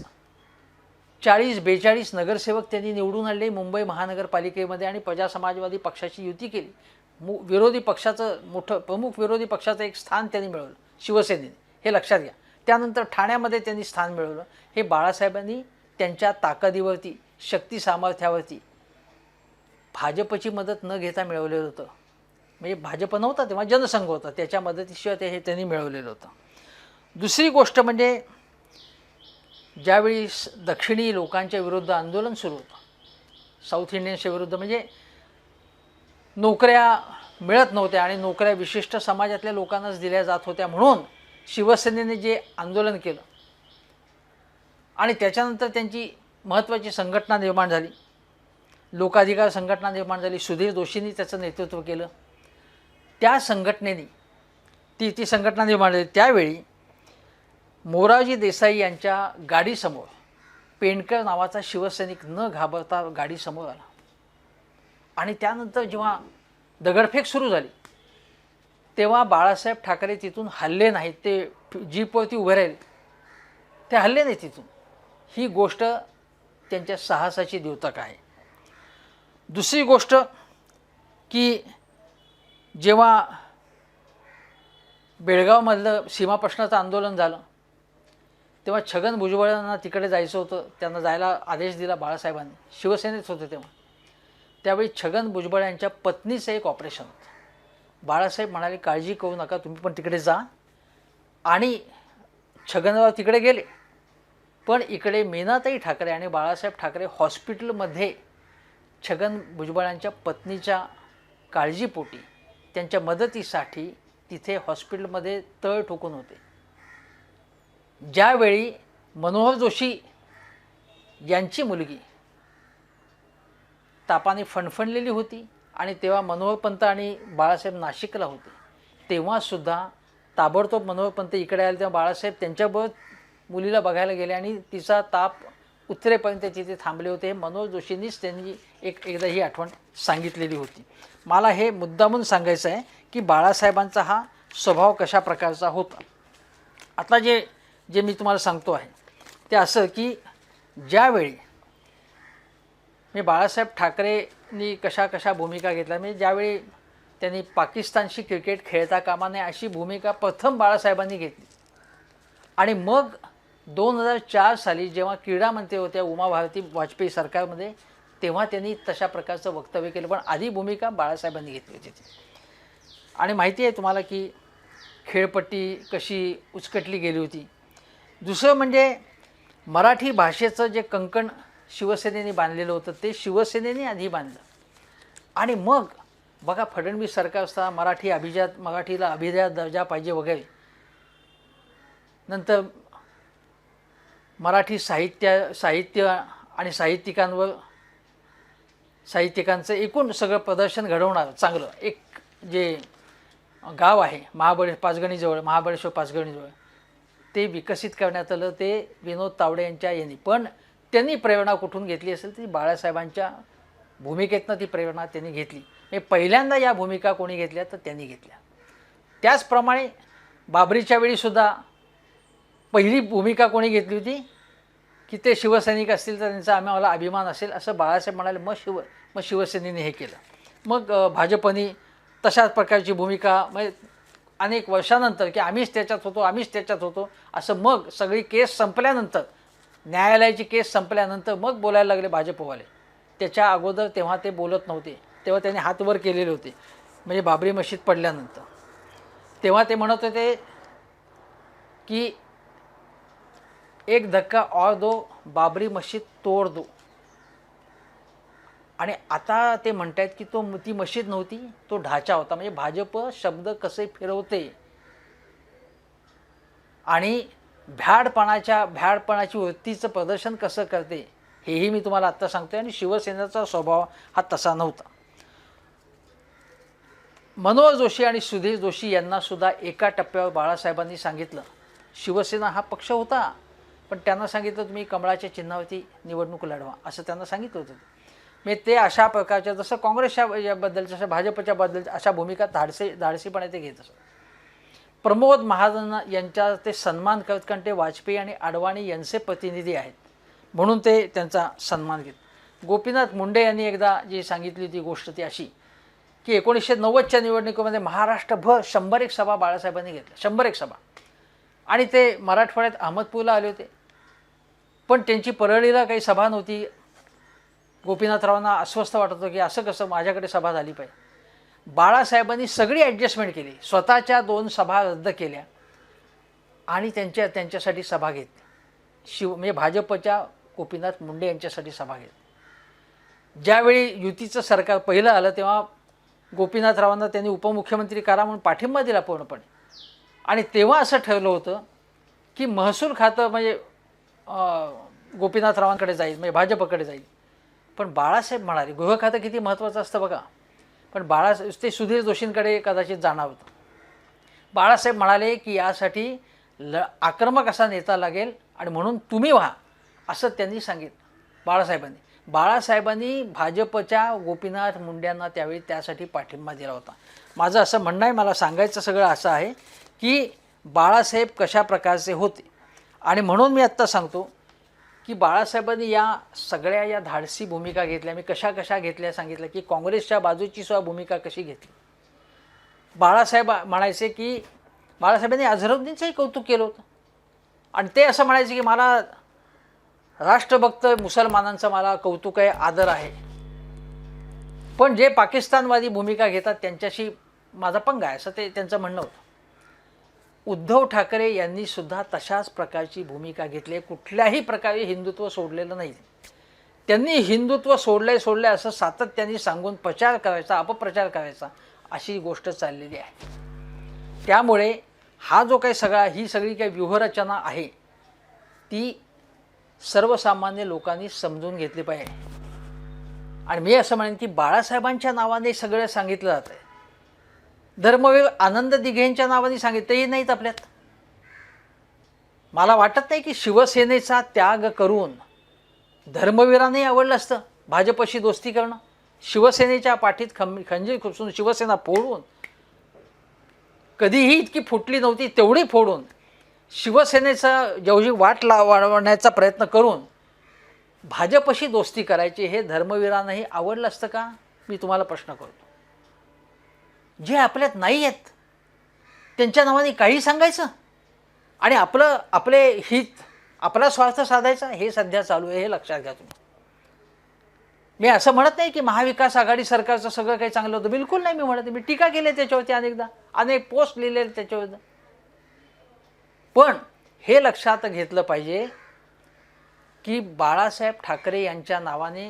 40-42 नगरसेवक त्यांनी निवडून आणले मुंबई महानगरपालिकेमध्ये आणि प्रजा समाजवादी पक्षाची युती केली. विरोधी पक्षाचं प्रमुख विरोधी पक्षाचं एक स्थान त्यांनी मिळवलं शिवसेनेने, हे लक्षात घ्या. त्यानंतर ठाण्यामध्ये त्यांनी स्थान मिळवलं. हे बाळासाहेबांनी त्यांच्या ताकदीवरती, शक्ती सामर्थ्यावरती भाजपची मदत न घेता मिळवलेलं होतं. म्हणजे भाजप नव्हता तेव्हा, जनसंघ होता, त्याच्या मदतीशिवाय ते हे त्यांनी मिळवलेलं होतं. दुसरी गोष्ट म्हणजे ज्यावेळी दक्षिणी लोकांच्या विरुद्ध आंदोलन सुरू होतं, साऊथ इंडियन्सच्या विरुद्ध, म्हणजे नोकऱ्या मिळत नव्हत्या आणि नोकऱ्या विशिष्ट समाजातल्या लोकांनाच दिल्या जात होत्या, म्हणून शिवसेनेने जे आंदोलन केलं आणि त्याच्यानंतर त्यांची महत्त्वाची संघटना निर्माण झाली, लोकाधिकार संघटना निर्माण झाली. सुधीर जोशींनी त्याचं नेतृत्व केलं. त्या संघटनेने ती संघटना निर्माण झाली. त्यावेळी मोरारजी देसाई यांच्या गाडीसमोर पेंडकर नावाचा शिवसैनिक न घाबरता गाडीसमोर आला आणि त्यानंतर जेव्हा दगडफेक सुरू झाली तेव्हा बाळासाहेब ठाकरे तिथून हल्ले नाहीत. ते जीपवरती उभे राहिले, ते हल्ले नाही तिथून. ही गोष्ट त्यांच्या साहसाची द्योतक आहे. दुसरी गोष्ट की जेव्हा बेळगावमधलं सीमाप्रश्नाचं आंदोलन झालं तेव्हा छगन भुजबळांना तिकडे जायचं होतं, त्यांना जायला आदेश दिला बाळासाहेबांनी, शिवसेनेत होते तेव्हा. त्यावेळी छगन भुजबळ यांच्या पत्नीचं एक ऑपरेशन होतं. बाळासाहेब म्हणाले काळजी करू नका, तुम्ही पण तिकडे जा. आणि छगनराव तिकडे गेले. पण इकडे मीनाताई ठाकरे आणि बाळासाहेब ठाकरे हॉस्पिटलमध्ये छगन भुजबळांच्या पत्नीच्या काळजीपोटी त्यांच्या मदतीसाठी तिथे हॉस्पिटलमध्ये तळ ठोकून होते. ज्यावेळी मनोहर जोशी यांची मुलगी तापाने फणफणलेली होती आणि तेव्हा मनोहर पंत आणि बाळासाहेब नाशिकला होते, तेव्हासुद्धा ताबडतोब मनोहर पंत इकडे आले. तेव्हा बाळासाहेब त्यांच्याबरोबर मुलीला बघायला गेले आणि तिचा ताप उतरेपर्यंत तिथे थांबले होते. हे मनोहर जोशींनीच त्यांनी एकदा ही आठवण सांगितलेली होती. मला हे मुद्दामून सांगायचं आहे की बाळासाहेबांचा हा स्वभाव कशा प्रकारचा होता. आता जे मी तुम्हाला सांगतो आहे ते असं की ज्यावेळी मी बाळासाहेब ठाकरेंनी कशा भूमिका घेतल्या, म्हणजे ज्यावेळी त्यांनी पाकिस्तानशी क्रिकेट खेळता कामा नये अशी भूमिका प्रथम बाळासाहेबांनी घेतली. आणि मग 2004 साली जेव्हा क्रीडा मंत्री होत्या उमा भारती वाजपेयी सरकारमध्ये, तेव्हा त्यांनी तशा प्रकारचं वक्तव्य केलं. पण आधी भूमिका बाळासाहेबांनी घेतली होती ती. आणि माहिती आहे तुम्हाला की खेळपट्टी कशी उचकटली गेली होती. दुसरं म्हणजे मराठी भाषेचं जे कंकण शिवसेनेने बांधलेलं होतं ते शिवसेनेने आधी बांधलं. आणि मग बघा फडणवीस सरकार असताना मराठीला अभिजात दर्जा पाहिजे वगैरे. नंतर मराठी साहित्य आणि साहित्यिकांचं एकूण सगळं प्रदर्शन घडवणारं चांगलं एक जे गाव आहे महाबळेश्वर पाचगणीजवळ ते विकसित करण्यात आलं. ते विनोद तावडे यांच्या यांनी. पण त्यांनी प्रेरणा कुठून घेतली असेल ती बाळासाहेबांच्या भूमिकेतनं ती प्रेरणा त्यांनी घेतली. म्हणजे पहिल्यांदा या भूमिका कोणी घेतल्या तर त्यांनी घेतल्या. त्याचप्रमाणे बाबरीच्या वेळीसुद्धा पहिली भूमिका कोणी घेतली होती की ते शिवसैनिक असतील तर त्यांचा आम्हाला अभिमान असेल असं बाळासाहेब म्हणाले. मग शिवसेनेने हे केलं. मग भाजपनी तशाच प्रकारची भूमिका म्हणजे अनेक वर्षानंतर की आम्हीच त्याच्यात होतो असं मग सगळी केस संपल्यानंतर न्यायालयाची केस संपल्यानंतर मग बोलायला लागले भाजपवाले. त्याच्या अगोदर तेव्हा ते बोलत नव्हते. तेव्हा त्यांनी हात वर केलेले होते. म्हणजे बाबरी मशीद पडल्यानंतर तेव्हा ते म्हणत होते की एक धक्का और दो, बाबरी मशीद तोड दो. आणि आता ते म्हणतायत की ती मशीद नव्हती, तो ढाचा होता. म्हणजे भाजप शब्द कसे फिरवते आणि भ्याडपणाची वृत्तीचं प्रदर्शन कसं करते हेही मी तुम्हाला आत्ता सांगतोय. आणि शिवसेनेचा स्वभाव हा तसा नव्हता. मनोहर जोशी आणि सुधीर जोशी यांना सुद्धा एका टप्प्यावर बाळासाहेबांनी सांगितलं. शिवसेना हा पक्ष होता पण त्यांना सांगितलं तुम्ही कमळाच्या चिन्हावरती निवडणूक लढवा असं त्यांना सांगितलं होतं. म्हणजे ते अशा प्रकारच्या जसं काँग्रेसच्या बद्दल जसं भाजपच्या बद्दल अशा भूमिका धाडसीपणे ते घेत असत. प्रमोद महाजन यांचा ते सन्मान करत कारण ते वाजपेयी आणि अडवाणी यांचे प्रतिनिधी आहेत म्हणून ते त्यांचा सन्मान घेत. गोपीनाथ मुंडे यांनी एकदा जी सांगितली ती गोष्ट ती अशी की 1990च्या निवडणुकीमध्ये महाराष्ट्रभर 101 सभा बाळासाहेबांनी घेतल्या. 101 सभा. आणि ते मराठवाड्यात अहमदपूरला आले होते. पण त्यांची परळीला काही सभा नव्हती. गोपीनाथरावांना अस्वस्थ वाटत होतं की असं कसं माझ्याकडे सभा झाली पाहिजे. बाळासाहेबांनी सगळी ॲडजस्टमेंट केली. स्वतःच्या 2 सभा रद्द केल्या आणि त्यांच्यासाठी सभा घेतली. म्हणजे भाजपच्या गोपीनाथ मुंडे यांच्यासाठी सभा घेतली. ज्यावेळी युतीचं सरकार पहिलं आलं तेव्हा गोपीनाथरावांना त्यांनी उपमुख्यमंत्री करा म्हणून पाठिंबा दिला पूर्णपणे. आणि तेव्हा असं ठरलं होतं की महसूल खातं म्हणजे गोपीनाथरावांकडे जाईल म्हणजे भाजपकडे जाईल. पण बाळासाहेब म्हणाले गृह खातं किती महत्त्वाचं असतं बघा. पण ते सुधीर जोशींकडे कदाचित जाणार होतं. बाळासाहेब म्हणाले की यासाठी आक्रमक असा नेता लागेल आणि म्हणून तुम्ही व्हा असं त्यांनी सांगितलं. बाळासाहेबांनी भाजपच्या गोपीनाथ मुंड्यांना त्यावेळी त्यासाठी पाठिंबा दिला होता. माझं असं म्हणणं आहे मला सांगायचं सगळं असं आहे की बाळासाहेब कशा प्रकारचे होते. आणि म्हणून मी आत्ता सांगतो की बाळासाहेबांनी या सगळ्या या धाडसी भूमिका घेतल्या. मी कशा घेतल्या सांगितलं की काँग्रेसच्या बाजूची सुद्धा भूमिका कशी घेतली. बाळासाहेब म्हणायचे की बाळासाहेबांनी अझहरुद्दीनचंही कौतुक केलं होतं आणि ते असं म्हणायचे की मला राष्ट्रभक्त मुसलमानांचा मला कौतुक आहे आदर आहे. पण जे पाकिस्तानवादी भूमिका घेतात त्यांच्याशी माझा पंगा आहे असं ते त्यांचं म्हणणं होतं. उद्धव ठाकरे यांनी सुद्धा तशाच प्रकारची भूमिका घेतली. कुठल्याही प्रकारे हिंदुत्व सोडलेलं नाही. त्यांनी हिंदुत्व सोडलंय असं सातत्याने सांगून प्रचार करायचा अपप्रचार करायचा अशी गोष्ट चाललेली आहे. त्यामुळे हा जो काही ही सगळी काही व्यूहरचना आहे ती सर्वसामान्य लोकांनी समजून घेतली पाहिजे. आणि मी असं म्हणेन की बाळासाहेबांच्या नावाने सगळं सांगितलं जातं आहे. धर्मवीर आनंद दिघेंच्या नावाने सांगितलंही नाहीत आपल्यात. मला वाटत नाही की शिवसेनेचा त्याग करून धर्मवीरांनाही आवडलं असतं भाजपशी दोस्ती करणं. शिवसेनेच्या पाठीत खंजीर खुपसून शिवसेना फोडून कधीही इतकी फुटली नव्हती तेवढी फोडून शिवसेनेचा जेवढी वाट वाढवण्याचा प्रयत्न करून भाजपशी दोस्ती करायची हे धर्मवीरांनाही आवडलं असतं का मी तुम्हाला प्रश्न करतो. जे आपल्यात नाही आहेत त्यांच्या नावाने काही सांगायचं आणि आपले हित आपला स्वार्थ साधायचा हे सध्या चालू आहे हे लक्षात घ्या तुम्ही. मी असं म्हणत नाही की महाविकास आघाडी सरकारचं सगळं काही चांगलं होतं, बिलकुल नाही मी म्हणत. मी टीका केली त्याच्यावरती अनेकदा, अनेक पोस्ट लिहिलेले त्याच्यावर. पण हे लक्षात घेतलं पाहिजे की बाळासाहेब ठाकरे यांच्या नावाने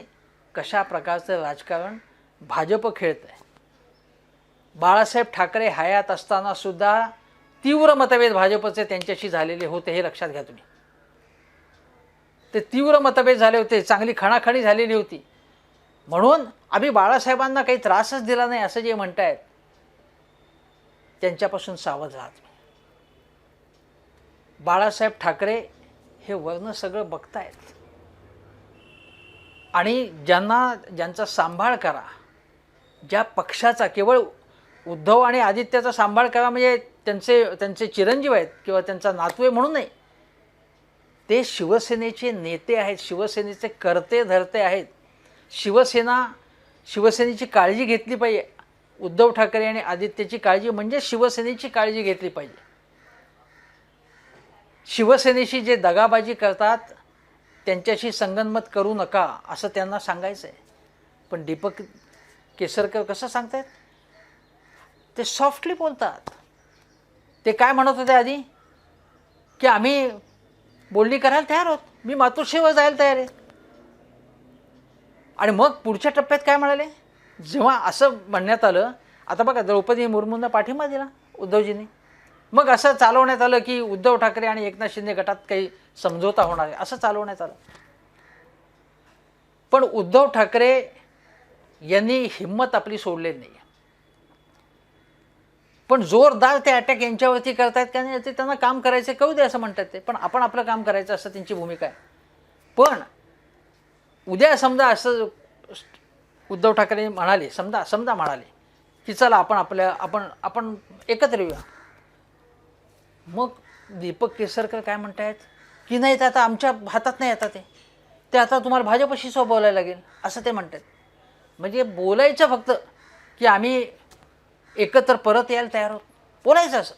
कशा प्रकारचं राजकारण भाजप खेळत आहे. बाळासाहेब ठाकरे हयात असताना सुद्धा तीव्र मतभेद भाजपचे त्यांच्याशी झालेले होते, हे लक्षात घ्या तुम्ही. ते तीव्र मतभेद झाले होते, चांगली खणाखणी झालेली होती. म्हणून आम्ही बाळासाहेबांना काही त्रासच दिला नाही असं जे म्हणतायत त्यांच्यापासून सावध राहा. बाळासाहेब ठाकरे हे वर्ण सगळं बघतायत आणि ज्यांचा सांभाळ करा, ज्या पक्षाचा, केवळ उद्धव आणि आदित्याचा सांभाळ करा म्हणजे त्यांचे चिरंजीव आहेत किंवा त्यांचा नातू आहे म्हणून नाही. ते शिवसेनेचे नेते आहेत, शिवसेनेचे कर्ते धर्ते आहेत. शिवसेनेची काळजी घेतली पाहिजे. उद्धव ठाकरे आणि आदित्यची काळजी म्हणजे शिवसेनेची काळजी घेतली पाहिजे. शिवसेनेशी जे दगाबाजी करतात त्यांच्याशी संगनमत करू नका असं त्यांना सांगायचं आहे. पण दीपक केसरकर कसं सांगतायत, ते सॉफ्टली बोलतात. ते काय म्हणत होते आधी की आम्ही बोलणी करायला तयार आहोत, मी मातोश्रीवर जायला तयार आहे. आणि मग पुढच्या टप्प्यात काय म्हणाले, जेव्हा असं म्हणण्यात आलं, आता बघा द्रौपदी मुर्मूंना पाठिंबा दिला उद्धवजींनी, मग असं चालवण्यात आलं की उद्धव ठाकरे आणि एकनाथ शिंदे गटात काही समझोता होणार आहे असं चालवण्यात आलं. पण उद्धव ठाकरे यांनी हिंमत आपली सोडलेली नाही. पण जोरदार ते अटॅक यांच्यावरती करतायत का नाही, ते त्यांना काम करायचे कळू दे असं म्हणतात ते. पण आपण आपलं काम करायचं असं त्यांची भूमिका आहे. पण उद्या समजा असं उद्धव ठाकरे म्हणाले, समजा म्हणाले की चला आपण एकत्र येऊया, मग दीपक केसरकर काय म्हणतायत की नाही ते आता आमच्या हातात नाही, येतात ते आता तुम्हाला भाजपशी बोलायला लागेल असं ते म्हणतात. म्हणजे बोलायचं फक्त की आम्ही एकत्र परत यायला तयार आहोत, बोलायचं असं.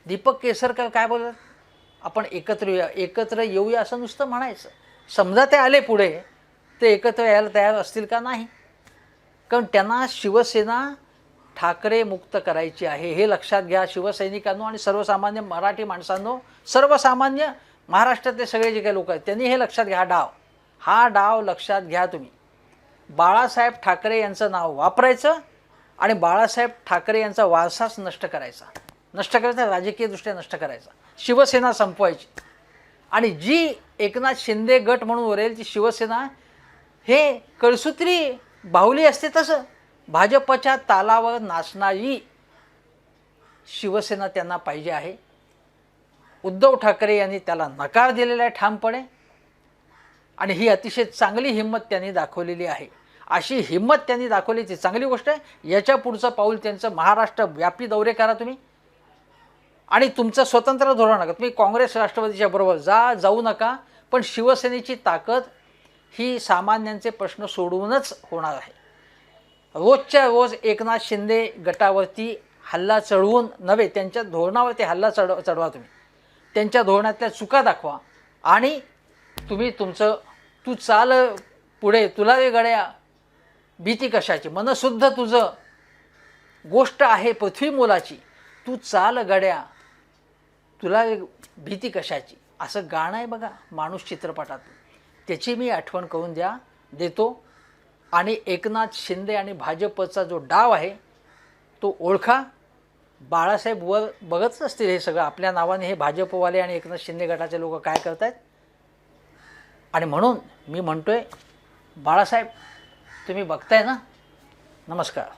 दीपक केसरकर काय बोलतात, आपण एकत्र येऊया असं नुसतं म्हणायचं. समजा ते आले पुढे, ते एकत्र यायला तयार असतील का नाही, कारण त्यांना शिवसेना ठाकरे मुक्त करायची आहे हे लक्षात घ्या शिवसैनिकांनो आणि सर्वसामान्य मराठी माणसांनो, सर्वसामान्य महाराष्ट्रातले सगळे जे काही लोक आहेत त्यांनी हे लक्षात घ्या. हा डाव लक्षात घ्या तुम्ही. बाळासाहेब ठाकरे यांचं नाव वापरायचं आणि बाळासाहेब ठाकरे यांचा वारसाच नष्ट करायचा, राजकीयदृष्ट्या नष्ट करायचा, शिवसेना संपवायची. आणि जी एकनाथ शिंदे गट म्हणून उरेल ती शिवसेना हे कळसूत्री बाहुली असते तसं भाजपच्या तालावर नाचणारी शिवसेना त्यांना पाहिजे आहे. उद्धव ठाकरे यांनी त्याला नकार दिलेला आहे ठामपणे आणि ही अतिशय चांगली हिंमत त्यांनी दाखवलेली आहे. अशी हिंमत त्यांनी दाखवली ती चांगली गोष्ट आहे. याच्या पुढचं पाऊल त्यांचं महाराष्ट्र व्यापी दौरे करा तुम्ही आणि तुमचं स्वतंत्र धोरण नका. तुम्ही काँग्रेस राष्ट्रवादीच्या बरोबर जाऊ नका, पण शिवसेनेची ताकद ही सामान्यांचे प्रश्न सोडवूनच होणार आहे. रोजच्या रोज एकनाथ शिंदे गटावरती हल्ला चढवून नव्हे, त्यांच्या धोरणावरती हल्ला चढवा तुम्ही. त्यांच्या धोरणातल्या चुका दाखवा आणि तुम्ही तू चाल पुढे, तुला रे गड्या भीती कशाची, मनशुद्ध तुझं गोष्ट आहे पृथ्वी मोलाची, तू चाल गड्या तुला भीती कशाची, असं गाणं आहे बघा माणूस चित्रपटात. त्याची मी आठवण करून देतो आणि एकनाथ शिंदे आणि भाजपचा जो डाव आहे तो ओळखा. बाळासाहेब वर बघतच असतील हे सगळं आपल्या नावाने, हे भाजपवाले आणि एकनाथ शिंदे गटाचे लोक काय करत आहेत. आणि म्हणून मी म्हणतोय बाळासाहेब तुम्ही बघताय ना, नमस्कार.